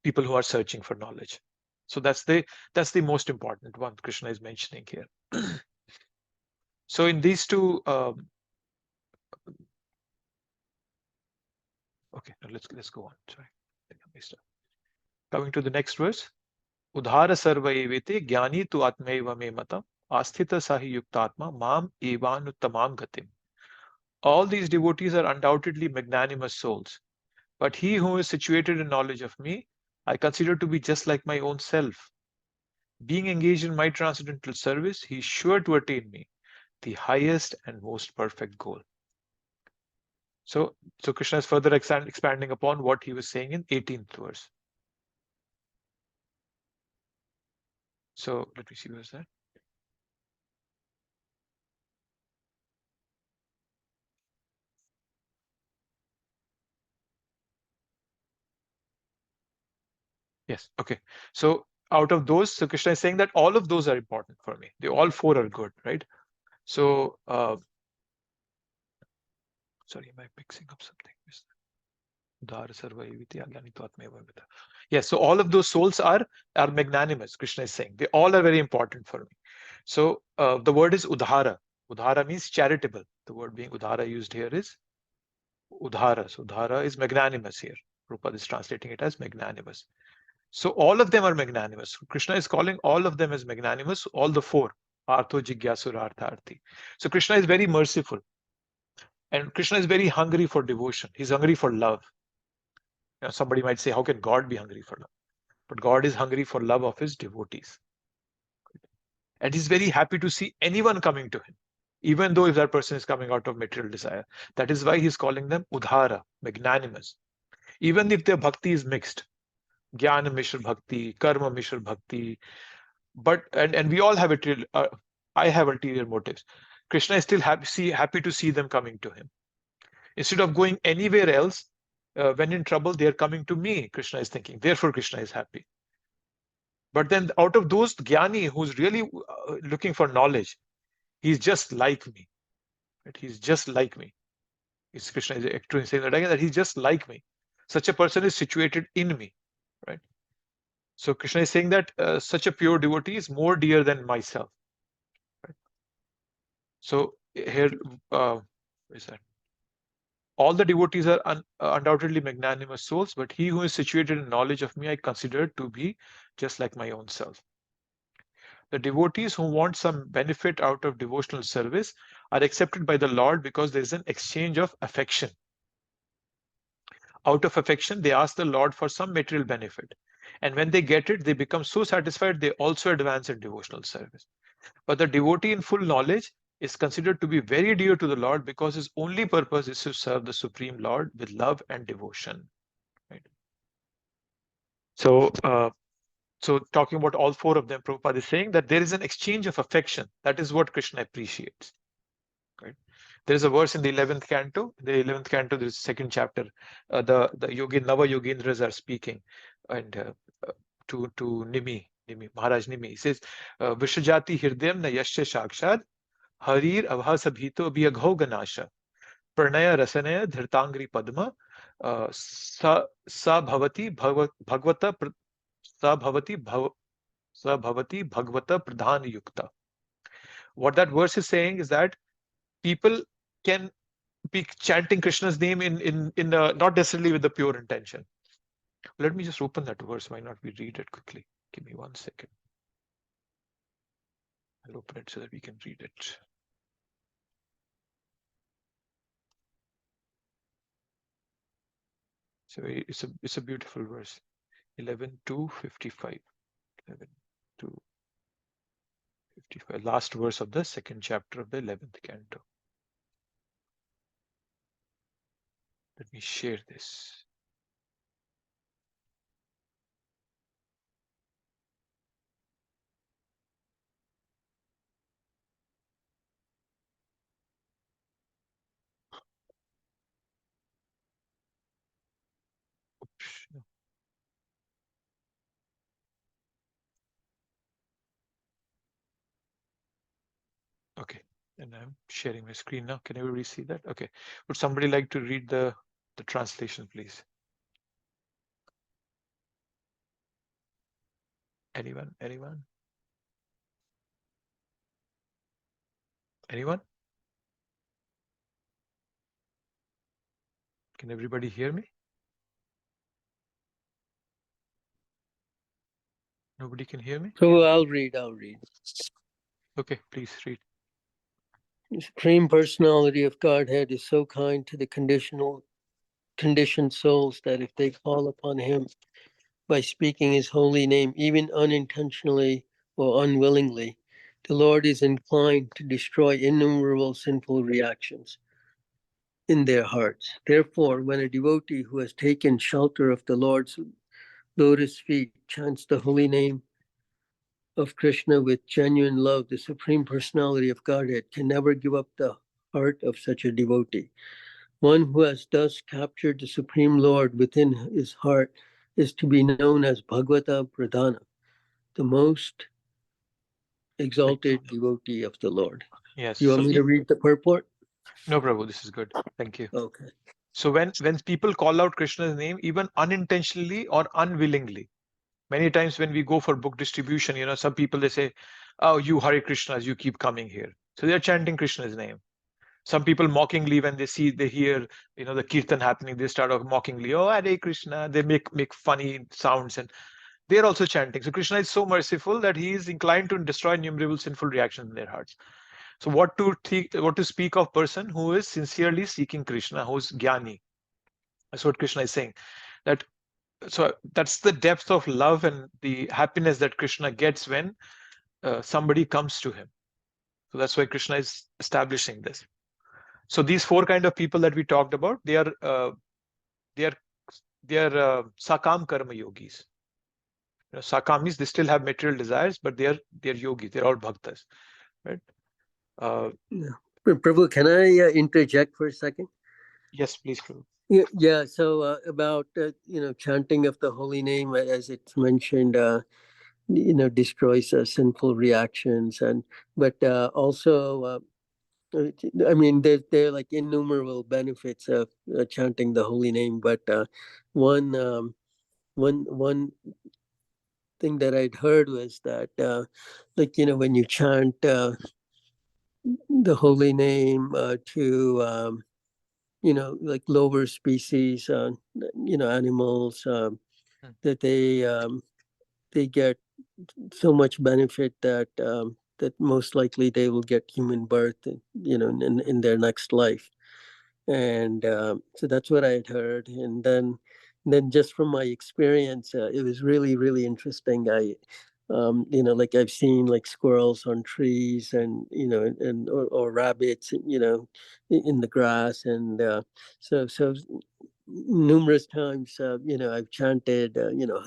A: People who are searching for knowledge. So that's the most important one Krishna is mentioning here. So in these two, okay, now let's go on. Sorry, coming to the next verse. Udhara sarva evete jnani tu atmaiva me matam asthita sahi yuktatma mam evanuttamam gatim. All these devotees are undoubtedly magnanimous souls, but he who is situated in knowledge of me, I consider to be just like my own self. Being engaged in my transcendental service, he is sure to attain me, the highest and most perfect goal. So Krishna is further expanding upon what he was saying in 18th verse. So let me see, where's that? Yes, okay. So out of those, so Krishna is saying that all of those are important for me. All four are good, right? So, sorry, am I mixing up something? Yes, so all of those souls are magnanimous, Krishna is saying. They all are very important for me. So the word is udhara. Udhara means charitable. The word being udhara used here is udhara. So udhara is magnanimous here. Prabhupada is translating it as magnanimous. So all of them are magnanimous. Krishna is calling all of them as magnanimous, all the four. Artho, Jigyasur, Artharthi. So Krishna is very merciful. And Krishna is very hungry for devotion. He's hungry for love. Somebody might say, how can God be hungry for love? But God is hungry for love of his devotees. And he's very happy to see anyone coming to him, even though if that person is coming out of material desire. That is why he's calling them udhara, magnanimous. Even if their bhakti is mixed, jnana mishra bhakti, karma mishra bhakti, but and we all have I have ulterior motives. Krishna is still happy to see them coming to him. Instead of going anywhere else, when in trouble, they are coming to me, Krishna is thinking. Therefore, Krishna is happy. But then out of those jnani who's really looking for knowledge, he's just like me. Right? He's just like me. Krishna is actually saying that again, that he's just like me. Such a person is situated in me. Right? So Krishna is saying that such a pure devotee is more dear than myself. Right? So here, what is that? All the devotees are undoubtedly magnanimous souls, but he who is situated in knowledge of me, I consider to be just like my own self. The devotees who want some benefit out of devotional service are accepted by the Lord because there is an exchange of affection. Out of affection, they ask the Lord for some material benefit. And when they get it, they become so satisfied, they also advance in devotional service. But the devotee in full knowledge is considered to be very dear to the Lord because his only purpose is to serve the Supreme Lord with love and devotion. Right? So talking about all four of them, Prabhupada is saying that there is an exchange of affection. That is what Krishna appreciates. Right? There is a verse in the 11th canto. In the 11th canto, there is a second chapter. The Nava Yogendras are speaking, and to Nimi, Maharaj Nimi. He says, Vishajati Hirdayam na yasya shakshad Harir Avhasabhito Bhyagho Ganasha Pranaya Rasanaya Dhirtangri Padma Sa Bhavati Bhagavata Sa Bhavati Bhagavata Pradhan Yukta. What that verse is saying is that people can be chanting Krishna's name in not necessarily with the pure intention. Let me just open that verse. Why not we read it quickly? Give me 1 second. I'll open it so that we can read it. So it's a beautiful verse. 11:2:55. 11:2:55. Last verse of the second chapter of the 11th canto. Let me share this. Oops, no. Okay, and I'm sharing my screen now. Can everybody see that? Okay. Would somebody like to read the translation, please? Anyone? Anyone? Anyone? Can everybody hear me? Nobody can hear me?
D: So I'll read.
A: Okay, please read.
D: The Supreme Personality of Godhead is so kind to the conditioned souls that if they call upon him by speaking his holy name, even unintentionally or unwillingly, the Lord is inclined to destroy innumerable sinful reactions in their hearts. Therefore, when a devotee who has taken shelter of the Lord's lotus feet chants the holy name of Krishna with genuine love, the Supreme Personality of Godhead can never give up the heart of such a devotee. One who has thus captured the Supreme Lord within his heart is to be known as Bhagavata Pradhana, the most exalted devotee of the Lord.
A: Yes.
D: You want me to read the purport?
A: No, Prabhu, this is good. Thank you.
D: Okay.
A: So when people call out Krishna's name, even unintentionally or unwillingly, many times when we go for book distribution, some people, they say, oh, you Hare Krishnas, you keep coming here. So they're chanting Krishna's name. Some people mockingly, when they hear, the kirtan happening, they start off mockingly, oh, Hare Krishna, they make funny sounds, and they're also chanting. So Krishna is so merciful that he is inclined to destroy innumerable sinful reactions in their hearts. So what to speak of person who is sincerely seeking Krishna, who's Jnani. That's what Krishna is saying. So that's the depth of love and the happiness that Krishna gets when somebody comes to him. So that's why Krishna is establishing this. So these four kind of people that we talked about, they are sakam karma yogis. Sakam means they still have material desires, but they're yogis. They're all bhaktas, right?
D: Prabhu, can I interject for a second?
A: Yes, please, Prabhu.
D: Yeah. So about chanting of the holy name, as it's mentioned, destroys sinful reactions, but also. I mean, there are like innumerable benefits of chanting the holy name, but one thing that I'd heard was that, when you chant the holy name to like lower species, animals, that they get so much benefit that that most likely they will get human birth, in their next life. And so that's what I had heard. And then just from my experience, it was really, really interesting. Like I've seen like squirrels on trees and, or rabbits, in the grass. And so numerous times, I've chanted,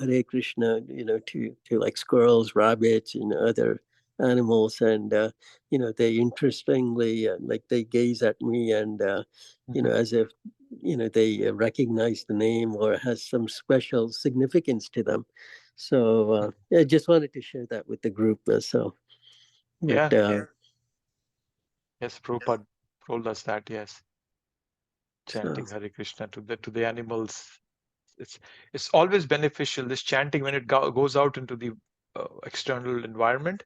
D: Hare Krishna, to like squirrels, rabbits, other animals. And, they interestingly, like they gaze at me and, as if, they recognize the name or has some special significance to them. So I just wanted to share that with the group.
A: Yes, Prabhupada told us that, yes. Chanting Hare Krishna to the animals. It's always beneficial. This chanting, when it goes out into the external environment,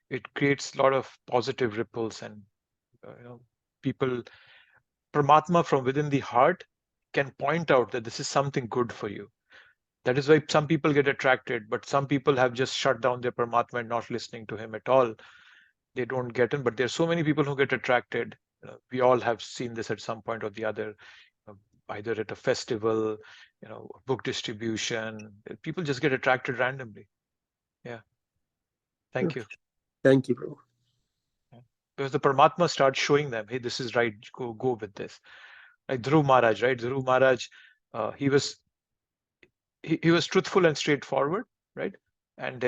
A: it creates a lot of positive ripples, and people, Paramatma from within the heart can point out that this is something good for you. That is why some people get attracted, but some people have just shut down their Paramatma and not listening to him at all. They don't get in, but there are so many people who get attracted. We all have seen this at some point or the other, either at a festival, book distribution. People just get attracted randomly. Yeah. Thank you.
D: Thank you, bro.
A: Because the Paramatma starts showing them, hey, this is right, go with this. Like Dhruv Maharaj, right? Dhruv Maharaj, he was truthful and straightforward, right? And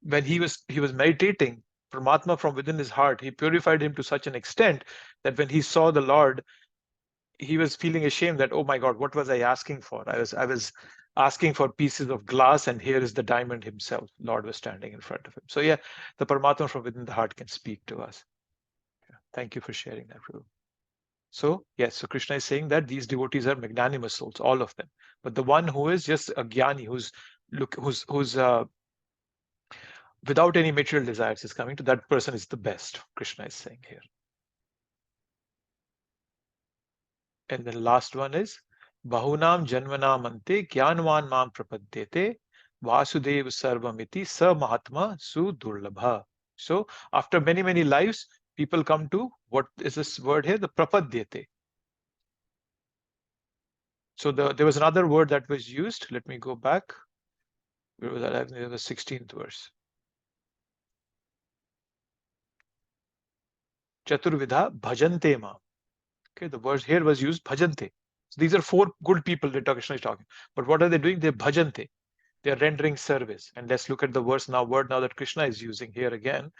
A: when he was meditating, Paramatma from within his heart, he purified him to such an extent that when he saw the Lord, he was feeling ashamed that, oh my God, what was I asking for? I was asking for pieces of glass, and here is the diamond himself. Lord was standing in front of him. So yeah, the Paramatma from within the heart can speak to us. Yeah. Thank you for sharing that, Prabhu. So yes, so Krishna is saying that these devotees are magnanimous souls, all of them. But the one who is just a jnani, who's without any material desires, is coming to, that person is the best, Krishna is saying here. And then last one is Bahunam Janmanam Ante Jnanvan Mam Prapadyate Vasudev Sarvamiti Sa Mahatma Su Durlabha. So after many, many lives, people come to, what is this word here? The Prapadyate. So there was another word that was used. Let me go back. Where was that? I think it was 16th verse. Chaturvidha Bhajante Ma. Okay, the word here was used Bhajante. So these are four good people that Krishna is talking. But what are they doing? They're Bhajante. They are rendering service. And let's look at the word now that Krishna is using here again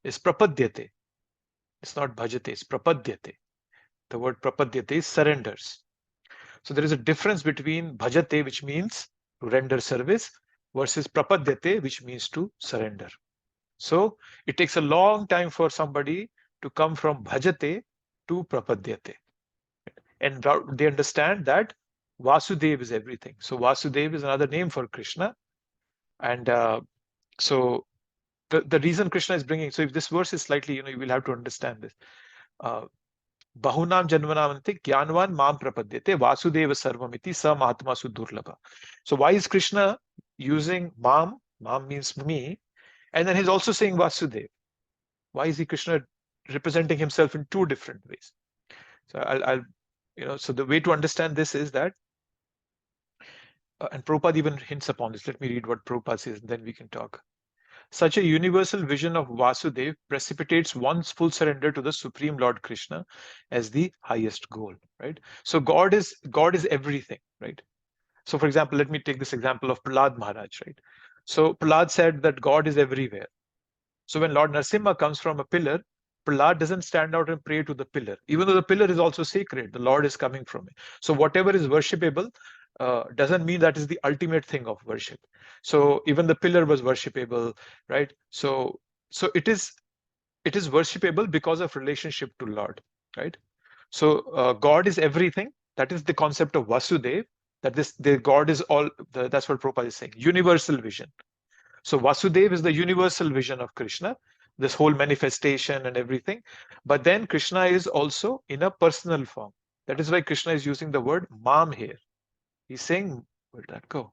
A: is Prapadyate. It's not Bhajate, it's Prapadyate. The word Prapadyate is surrenders. So there is a difference between Bhajate, which means to render service, versus Prapadyate, which means to surrender. So it takes a long time for somebody to come from Bhajate to Prapadyate. And they understand that Vasudev is everything. So Vasudev is another name for Krishna. And so the reason Krishna is bringing, so if this verse is slightly, you will have to understand this. Bahunam Janmanamante Jnanvan Mam Prapadyate Vasudeva Sarvamiti Sa Mahatma Sudurlabha. So why is Krishna using Mam? Mam means me. And then he's also saying Vasudev. Why is he Krishna representing himself in two different ways? So I'll so the way to understand this is that, and Prabhupada even hints upon this. Let me read what Prabhupada says, and then we can talk. Such a universal vision of Vasudeva precipitates one's full surrender to the Supreme Lord Krishna as the highest goal, right? So God is everything, right? So for example, let me take this example of Prahlad Maharaj, right? So Prahlad said that God is everywhere. So when Lord Narasimha comes from a pillar, Prahlad doesn't stand out and pray to the pillar, even though the pillar is also sacred. The Lord is coming from it. So whatever is worshipable doesn't mean that is the ultimate thing of worship. So even the pillar was worshipable, right? So it is worshipable because of relationship to Lord, right? So God is everything. That is the concept of Vasudeva. That the God is all. That's what Prabhupada is saying. Universal vision. So Vasudeva is the universal vision of Krishna, this whole manifestation and everything. But then Krishna is also in a personal form. That is why Krishna is using the word Mam here. He's saying, where'd that go?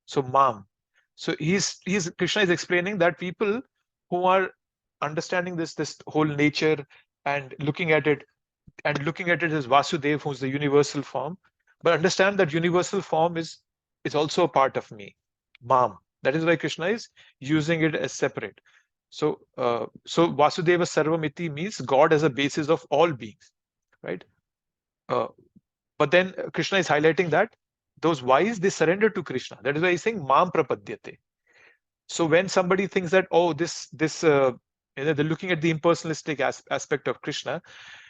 A: So Mam. So Krishna is explaining that people who are understanding this whole nature and looking at it as Vasudeva, who's the universal form, but understand that universal form is also a part of me, Mam. That is why Krishna is using it as separate. So Vasudeva Sarvamiti means God as a basis of all beings, right? But then Krishna is highlighting that those wise, they surrender to Krishna. That is why he's saying Mam Prapadyate. So when somebody thinks that, oh, they're looking at the impersonalistic aspect of Krishna,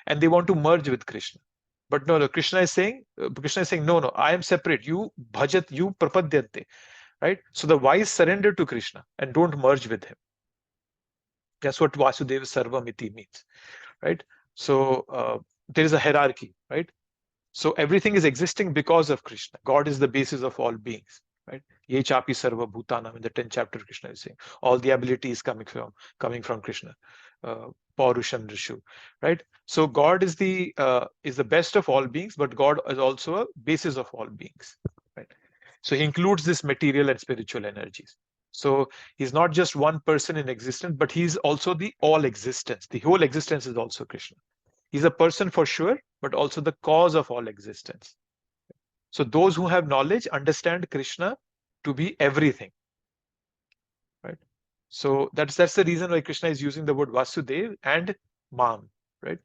A: and they want to merge with Krishna. But no, Krishna is saying, no, I am separate. You bhajat, you prapadyante, right? So the wise surrender to Krishna and don't merge with him. That's what Vasudeva Sarvamiti means, right? So there is a hierarchy, right? So everything is existing because of Krishna. God is the basis of all beings, right? Ye chapi sarva bhutanam, in the 10th chapter, Krishna is saying all the ability is coming from Krishna. Paurushan Rishu, right? So God is the best of all beings, but God is also a basis of all beings, right? So he includes this material and spiritual energies. So he's not just one person in existence, but he's also the all existence. The whole existence is also Krishna. He's a person for sure, but also the cause of all existence. So those who have knowledge understand Krishna to be everything, right? So that's the reason why Krishna is using the word Vasudeva and Mam, right?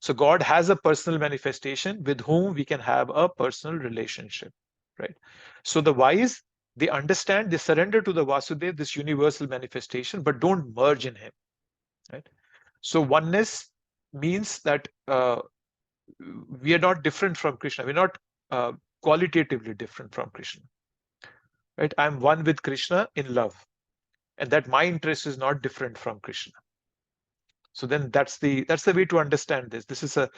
A: So God has a personal manifestation with whom we can have a personal relationship, right? So the wise, they understand, they surrender to the Vasudeva, this universal manifestation, but don't merge in him, right? So oneness means that we are not different from Krishna. We're not qualitatively different from Krishna, right? I'm one with Krishna in love, and that my interest is not different from Krishna. So then that's the way to understand this. This is I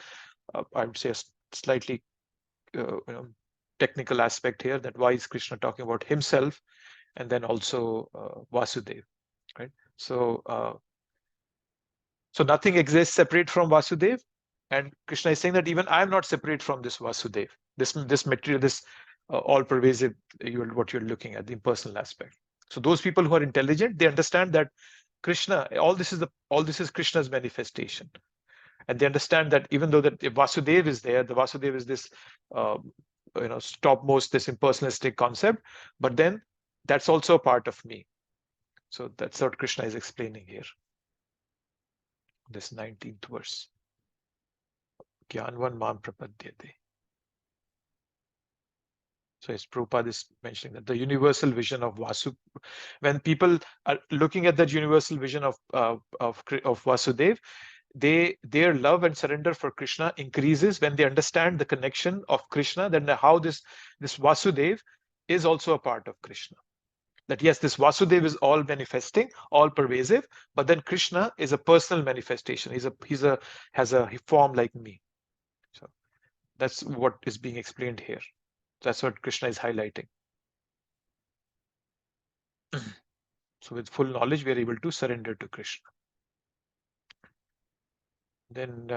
A: would say a slightly technical aspect here, that why is Krishna talking about himself and then also Vasudeva, right? So nothing exists separate from Vasudeva, and Krishna is saying that even I am not separate from this Vasudeva, this material, this all pervasive, what you're looking at, the impersonal aspect. So those people who are intelligent, they understand that Krishna, all this is Krishna's manifestation, and they understand that even though that Vasudeva is there, the Vasudeva is this topmost, this impersonalistic concept, but then that's also a part of me. So that's what Krishna is explaining here, this 19th verse. Gyanvan mam prapadyate. So as Prabhupada is mentioning that the universal vision of Vasu, when people are looking at that universal vision of Vasudeva, their love and surrender for Krishna increases when they understand the connection of Krishna, then how this Vasudeva is also a part of Krishna. That yes, this Vasudeva is all manifesting, all pervasive, but then Krishna is a personal manifestation. Has a form like me. So that's what is being explained here. That's what Krishna is highlighting. So with full knowledge, we are able to surrender to Krishna. Then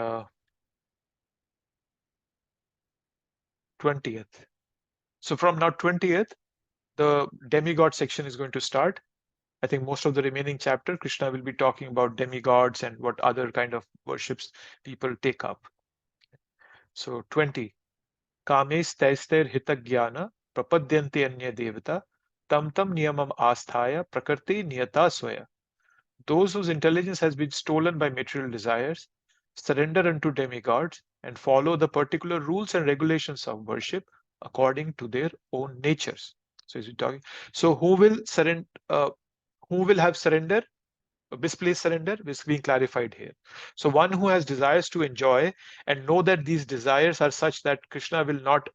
A: 20th. So from now 20th, the demigod section is going to start. I think most of the remaining chapter, Krishna will be talking about demigods and what other kind of worships people take up. So 20. Kames taister hitagyana prapadyante anya devata tam niyamam asthaya prakrti niyata swaya. Those whose intelligence has been stolen by material desires surrender unto demigods and follow the particular rules and regulations of worship according to their own natures. So is he talking? So who will surrender? Who will have surrender? Misplaced surrender is being clarified here. So one who has desires to enjoy and know that these desires are such that Krishna will not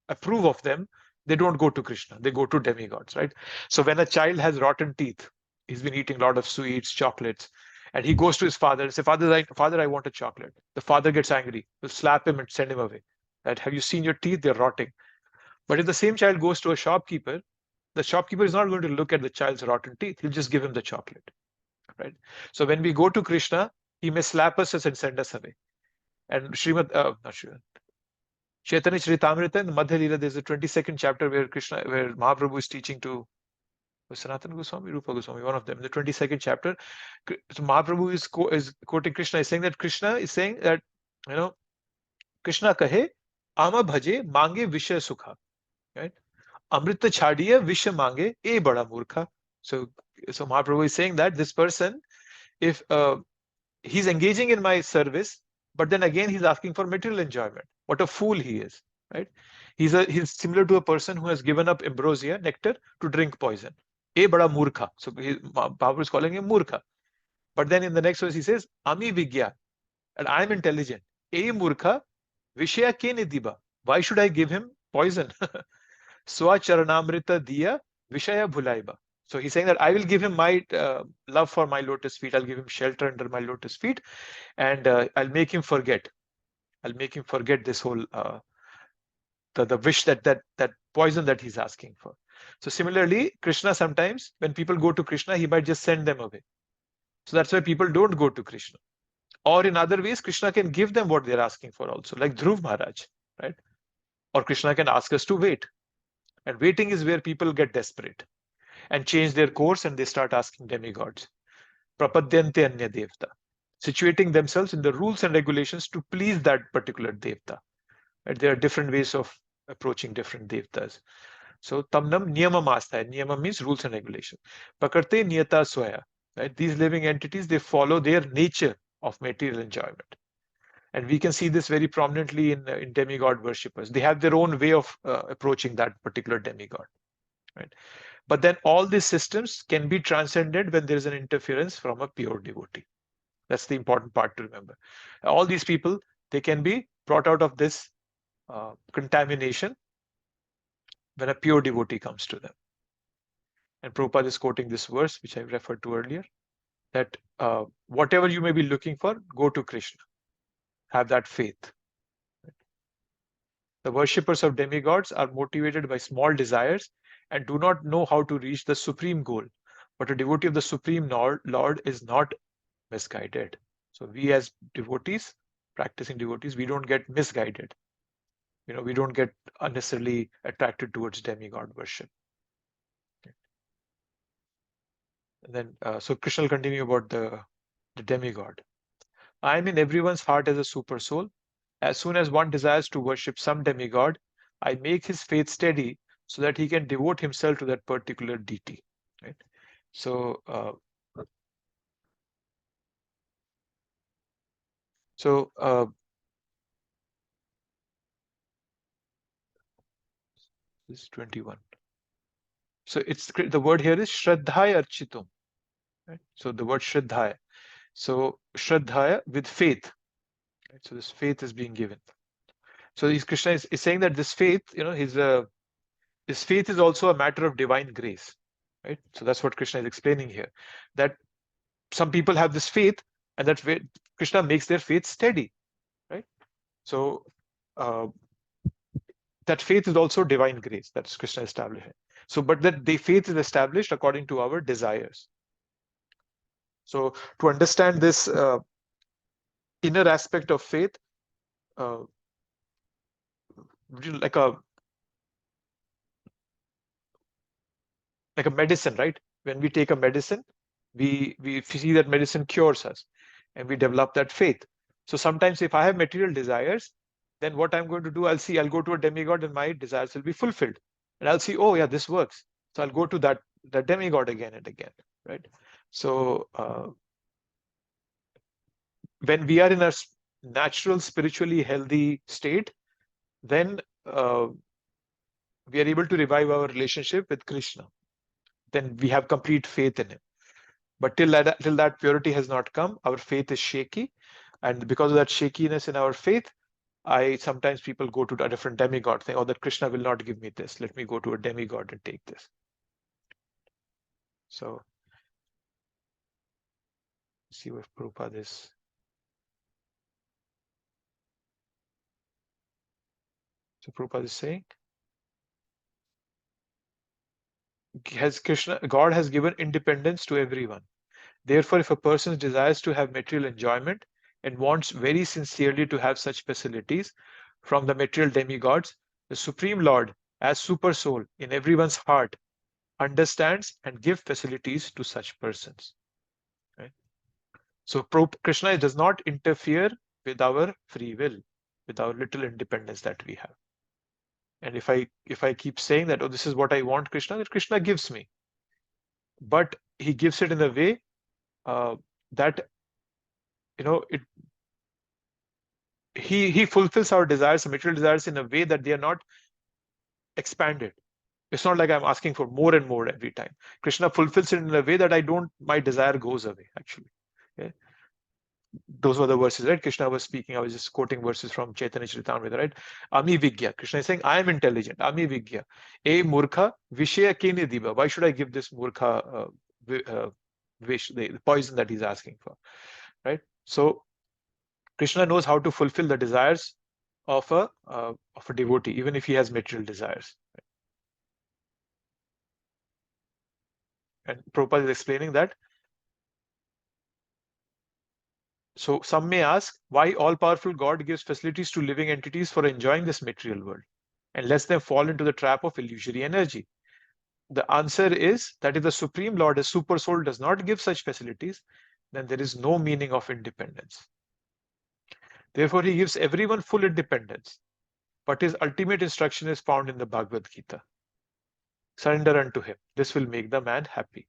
A: approve of them, they don't go to Krishna, they go to demigods, right? So when a child has rotten teeth, he's been eating a lot of sweets, chocolates, and he goes to his father and says, Father, I want a chocolate. The father gets angry, will slap him and send him away. That have you seen your teeth? They're rotting. But if the same child goes to a shopkeeper, the shopkeeper is not going to look at the child's rotten teeth. He'll just give him the chocolate. Right? So when we go to Krishna, he may slap us and send us away. And not Srimad, Chaitanya Charitamrita in the Madhya Lila, there's a 22nd chapter where Mahaprabhu is teaching to Sanatana Goswami, Rupa Goswami, one of them. In the 22nd chapter, so Mahaprabhu is quoting Krishna, is saying that Krishna is saying that, Krishna kahe, ama bhaje mange vishya sukha. Right? Amrita chhadiya vishya mange, e bada murkha. So Mahaprabhu is saying that this person, if he's engaging in my service, but then again he's asking for material enjoyment. What a fool he is, right? He's similar to a person who has given up ambrosia, nectar, to drink poison. E bada murkha. So Mahaprabhu is calling him murkha. But then in the next verse he says, Ami vigyan, and I'm intelligent. E murkha, vishya ke nidiba. Why should I give him poison? Swa charanamrita diya vishaya bhulaiba. So he's saying that I will give him my love for my lotus feet. I'll give him shelter under my lotus feet, and I'll make him forget. I'll make him forget this whole the wish that poison that he's asking for. So similarly, Krishna sometimes when people go to Krishna, he might just send them away. So that's why people don't go to Krishna. Or in other ways, Krishna can give them what they're asking for also, like Dhruv Maharaj, right? Or Krishna can ask us to wait. And waiting is where people get desperate and change their course and they start asking demigods. Prapadyante anya devta. Situating themselves in the rules and regulations to please that particular devta. Right? There are different ways of approaching different devtas. So tamnam niyamam astha. Niyamam means rules and regulations. Prakarte niyata swaya. Right? These living entities, they follow their nature of material enjoyment. And we can see this very prominently in demigod worshippers. They have their own way of approaching that particular demigod. Right? But then all these systems can be transcended when there is an interference from a pure devotee. That's the important part to remember. All these people, they can be brought out of this contamination when a pure devotee comes to them. And Prabhupada is quoting this verse, which I referred to earlier, that whatever you may be looking for, go to Krishna. Have that faith. The worshippers of demigods are motivated by small desires and do not know how to reach the supreme goal. But a devotee of the Supreme Lord is not misguided. So we as devotees, practicing devotees, we don't get misguided. We don't get unnecessarily attracted towards demigod worship. And then, so Krishna will continue about the demigod. I am in everyone's heart as a super soul. As soon as one desires to worship some demigod, I make his faith steady so that he can devote himself to that particular deity. Right? So, this is 21. So it's the word here is Shraddhaya Architum. Right? So the word Shraddhaya. So Shraddhaya with faith. Right? So this faith is being given. So Krishna is saying that this faith, his faith is also a matter of divine grace. Right? So that's what Krishna is explaining here. That some people have this faith, and that Krishna makes their faith steady. Right? So that faith is also divine grace. That's Krishna establishing. So, but that the faith is established according to our desires. So to understand this inner aspect of faith, like a medicine, right? When we take a medicine, we see that medicine cures us, and we develop that faith. So sometimes if I have material desires, then what I'm going to do, I'll go to a demigod and my desires will be fulfilled. And I'll see, oh yeah, this works. So I'll go to that demigod again and again, right? So when we are in a natural, spiritually healthy state, then we are able to revive our relationship with Krishna. Then we have complete faith in him. But till that purity has not come, our faith is shaky. And because of that shakiness in our faith, sometimes people go to a different demigod, saying, oh, that Krishna will not give me this. Let me go to a demigod and take this. So, see what Prabhupada is. So Prabhupada is saying, God has given independence to everyone. Therefore, if a person desires to have material enjoyment and wants very sincerely to have such facilities from the material demigods, the Supreme Lord, as Super Soul in everyone's heart, understands and gives facilities to such persons. Right? So Krishna does not interfere with our free will, with our little independence that we have. And if I keep saying that, oh, this is what I want, Krishna, that Krishna gives me. But he gives it in a way that, you know, he fulfills our desires, material desires, in a way that they are not expanded. It's not like I'm asking for more and more every time. Krishna fulfills it in a way that my desire goes away, actually. Okay? Those were the verses, right? Krishna was speaking. I was just quoting verses from Chaitanya Charitamrita, right? Ami Vigya. Krishna is saying, I am intelligent. Ami Vigya. E Murkha Vishaya Kene Diva. Why should I give this Murkha wish, the poison that he's asking for, right? So Krishna knows how to fulfill the desires of a devotee, even if he has material desires. And Prabhupada is explaining that. So some may ask, why all-powerful God gives facilities to living entities for enjoying this material world and lets them fall into the trap of illusory energy? The answer is that if the Supreme Lord, as Super Soul, does not give such facilities, then there is no meaning of independence. Therefore, he gives everyone full independence. But his ultimate instruction is found in the Bhagavad Gita. Surrender unto him. This will make the man happy.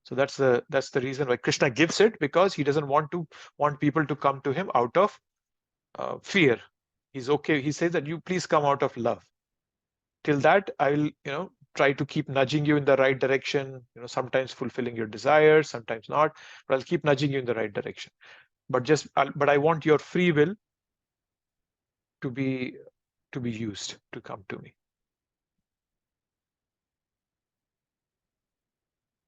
A: So that's the reason why Krishna gives it, because he doesn't want people to come to him out of fear. He's okay. He says that you please come out of love. Till that, I will, try to keep nudging you in the right direction. Sometimes fulfilling your desires, sometimes not. But I'll keep nudging you in the right direction. But I want your free will to be used to come to me.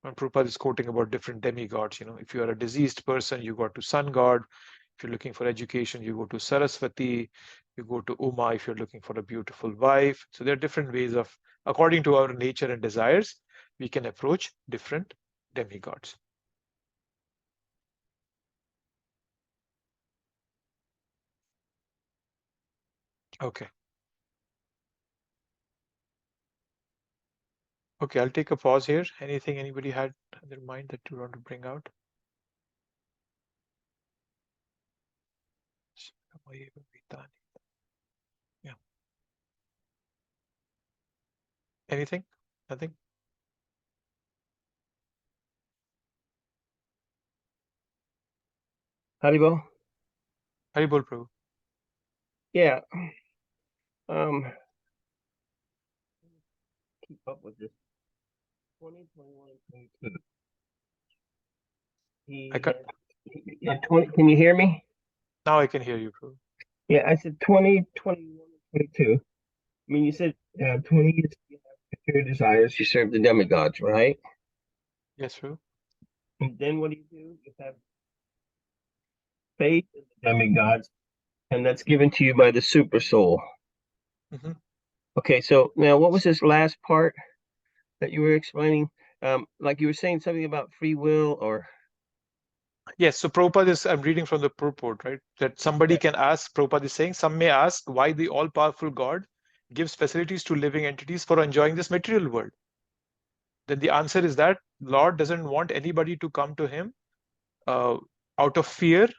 A: And Prabhupada is quoting about different demigods. If you are a diseased person, you go to sun god. If you're looking for education, you go to Saraswati. You go to Uma if you're looking for a beautiful wife. So there are different ways of, according to our nature and desires, we can approach different demigods. Okay. Okay, I'll take a pause here. Anything anybody had in their mind that you want to bring out? Yeah. Anything? Nothing?
E: Haribol?
A: Haribol Prabhu.
E: Yeah. Keep up with this. 2021 and 22. Can you hear me?
A: Now I can hear you, Prabhu.
E: Yeah, I said 2021 and 22. I mean, you said 20 years you have your desires, you serve the demigods, right?
A: Yes, Prabhu.
E: And then what do? You have faith in the demigods, and that's given to you by the super soul.
A: Mm-hmm.
E: Okay, so now what was this last part that you were explaining? Like you were saying something about free will, or
A: yes. So Prabhupada is, I'm reading from the purport, right? That somebody can ask, Prabhupada is saying, some may ask why the all-powerful God gives facilities to living entities for enjoying this material world. Then the answer is that Lord doesn't want anybody to come to him out of fear.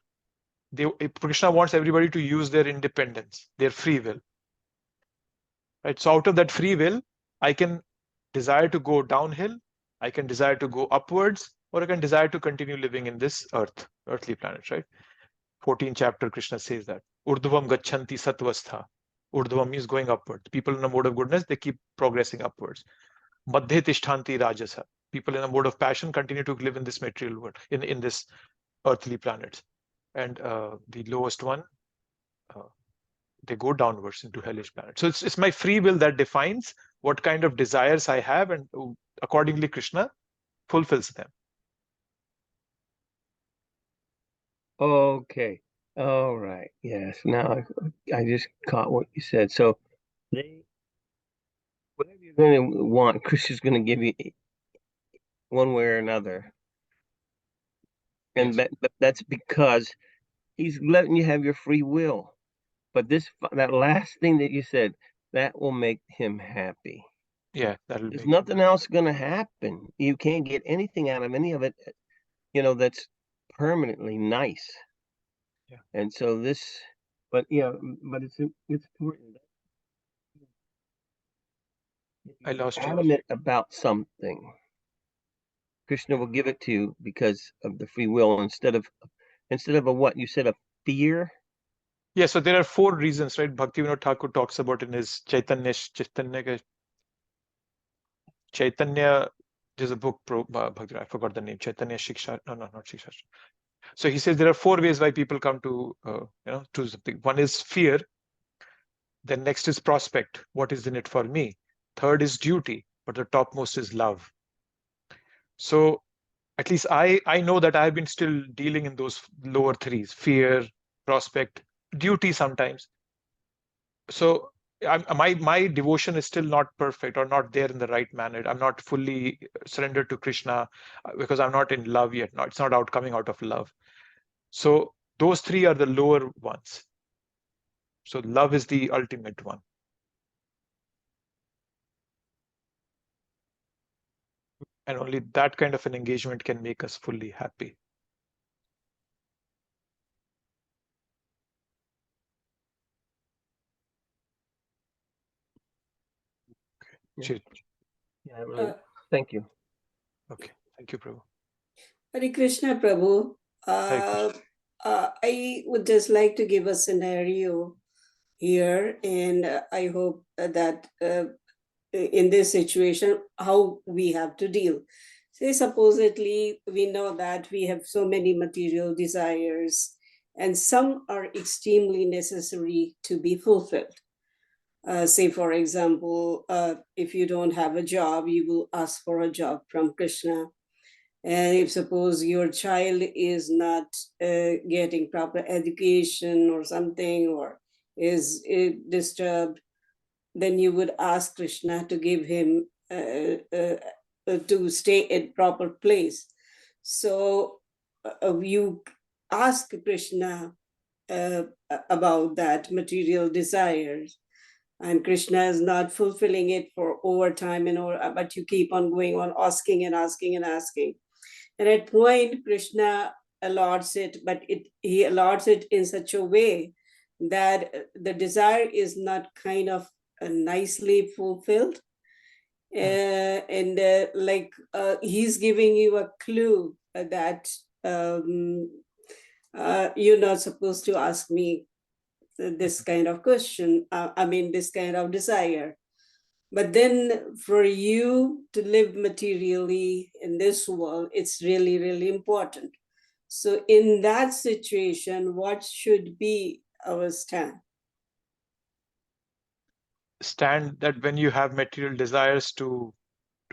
A: Krishna wants everybody to use their independence, their free will. Right? So out of that free will, I can desire to go downhill, I can desire to go upwards, or I can desire to continue living in this earthly planet, right? 14th chapter, Krishna says that. Urdhvam gachanti satvastha. Urdhvam means going upward. People in a mode of goodness, they keep progressing upwards. Madhye tishthanti rajasa. People in a mode of passion continue to live in this material world, in this earthly planets. And the lowest one, they go downwards into hellish planets. So it's my free will that defines what kind of desires I have, and accordingly Krishna fulfills them.
E: Okay. All right. Yes. Now I just caught what you said. So whatever you're going to want, Krishna's going to give you one way or another. And
A: Yes.
E: that's because he's letting you have your free will. But that last thing that you said, that will make him happy.
A: Yeah, that'll
E: There's
A: make
E: nothing else going to happen. You can't get anything out of any of it, that's permanently nice.
A: Yeah.
E: And so but it's important.
A: I lost you.
E: Adamant about something, Krishna will give it to you because of the free will instead of a what you said, a fear.
A: Yeah, so there are 4 reasons, right? Bhaktivinoda Thakur talks about in his Chaitanya, there's a book, I forgot the name, Chaitanya Shiksha, no, not Shiksha. So he says there are 4 ways why people come to, choose something. One is fear. Then next is prospect. What is in it for me? Third is duty, but the topmost is love. So at least I know that I've been still dealing in those lower 3s: fear, prospect, duty sometimes. So my devotion is still not perfect or not there in the right manner. I'm not fully surrendered to Krishna because I'm not in love yet. No, it's not coming out of love. So those 3 are the lower ones. So love is the ultimate one. And only that kind of an engagement can make us fully happy.
E: Yeah. Really. Thank you.
A: Okay, thank you, Prabhu.
C: Hare Krishna, Prabhu.
A: Hare Krishna.
C: I would just like to give a scenario here, and I hope that in this situation, how we have to deal. Say, supposedly, we know that we have so many material desires, and some are extremely necessary to be fulfilled. Say, for example, if you don't have a job, you will ask for a job from Krishna. And if suppose your child is not getting proper education or something, or is disturbed, then you would ask Krishna to give him to stay in proper place. So you ask Krishna about that material desires, and Krishna is not fulfilling it for overtime, but you keep on going on asking and asking and asking. And at point, Krishna allots it, but he allots it in such a way that the desire is not kind of nicely fulfilled. He's giving you a clue that you're not supposed to ask me this kind of question, this kind of desire. But then for you to live materially in this world, it's really, really important. So in that situation, what should be our stand?
A: Stand that when you have material desires to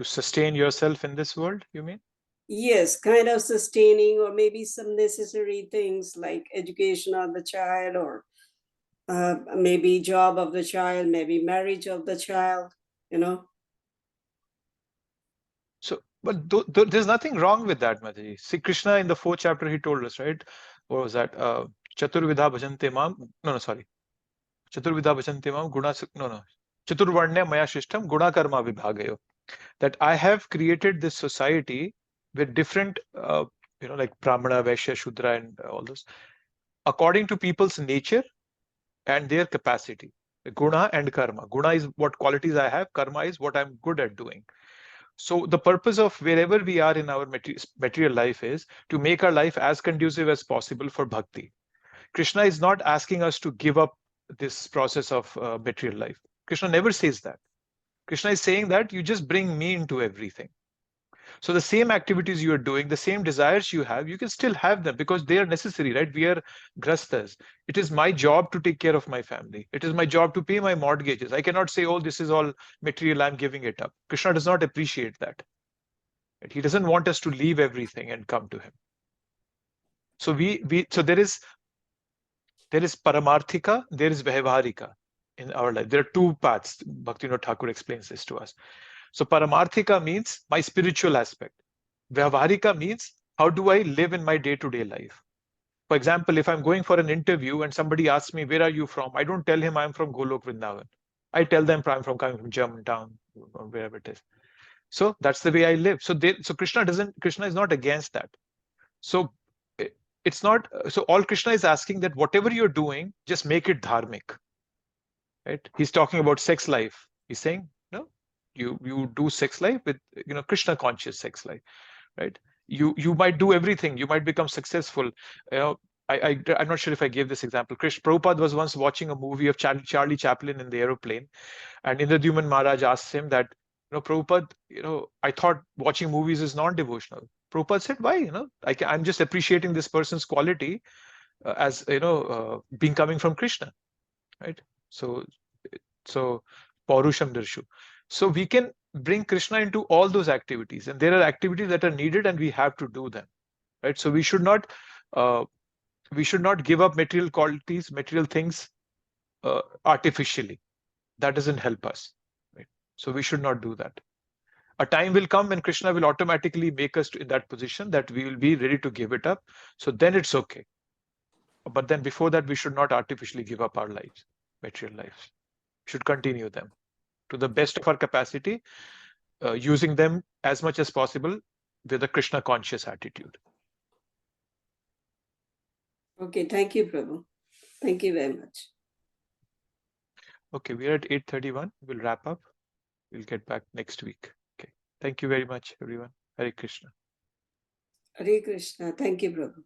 A: sustain yourself in this world, you mean?
C: Yes, kind of sustaining, or maybe some necessary things like education of the child, or maybe job of the child, maybe marriage of the child,
A: So, but there's nothing wrong with that, Mataji. See, Krishna in the 4th chapter, he told us, right? What was that? Chaturvidha bhajante mam. No, sorry. Chaturvidha bhajante mam guna. No. Chaturvarnya maya shishtam guna karma vibhagayo. that I have created this society with different, like Brahmana, Vaishya, Shudra, and all those, according to people's nature and their capacity. Guna and karma. Guna is what qualities I have, karma is what I'm good at doing. So the purpose of wherever we are in our material life is to make our life as conducive as possible for bhakti. Krishna is not asking us to give up this process of material life. Krishna never says that. Krishna is saying that you just bring me into everything. So the same activities you are doing, the same desires you have, you can still have them because they are necessary, right? We are grastas. It is my job to take care of my family. It is my job to pay my mortgages. I cannot say, oh, this is all material, I'm giving it up. Krishna does not appreciate that. He doesn't want us to leave everything and come to him. So so there is paramarthika, there is vyavaharika in our life. There are two paths. Bhaktivinoda Thakur explains this to us. So paramarthika means my spiritual aspect. Vyavaharika means how do I live in my day-to-day life? For example, if I'm going for an interview and somebody asks me, where are you from? I don't tell him I'm from Golok Vrindavan. I tell them I'm coming from Germantown or wherever it is. So that's the way I live. So Krishna is not against that. So it's not, so all Krishna is asking that whatever you're doing, just make it dharmic. Right? He's talking about sex life. He's saying, no, you do sex life with, Krishna conscious sex life, right? You might do everything. You might become successful. I'm not sure if I gave this example. Prabhupada was once watching a movie of Charlie Chaplin in the aeroplane, and Indradyuman Maharaj asked him that, Prabhupada, I thought watching movies is non-devotional. Prabhupada said, why? I'm just appreciating this person's quality as being coming from Krishna, right? So Paurusham Darshu. So we can bring Krishna into all those activities, and there are activities that are needed, and we have to do them, right? So we should not give up material qualities, material things artificially. That doesn't help us, right? So we should not do that. A time will come when Krishna will automatically make us in that position that we will be ready to give it up. So then it's okay. But then before that, we should not artificially give up our lives, material lives. We should continue them to the best of our capacity, using them as much as possible with a Krishna conscious attitude.
C: Okay, thank you, Prabhu. Thank you very much.
A: Okay, we're at 8:31. We'll wrap up. We'll get back next week. Okay. Thank you very much, everyone. Hare Krishna.
C: Hare Krishna. Thank you, Prabhu.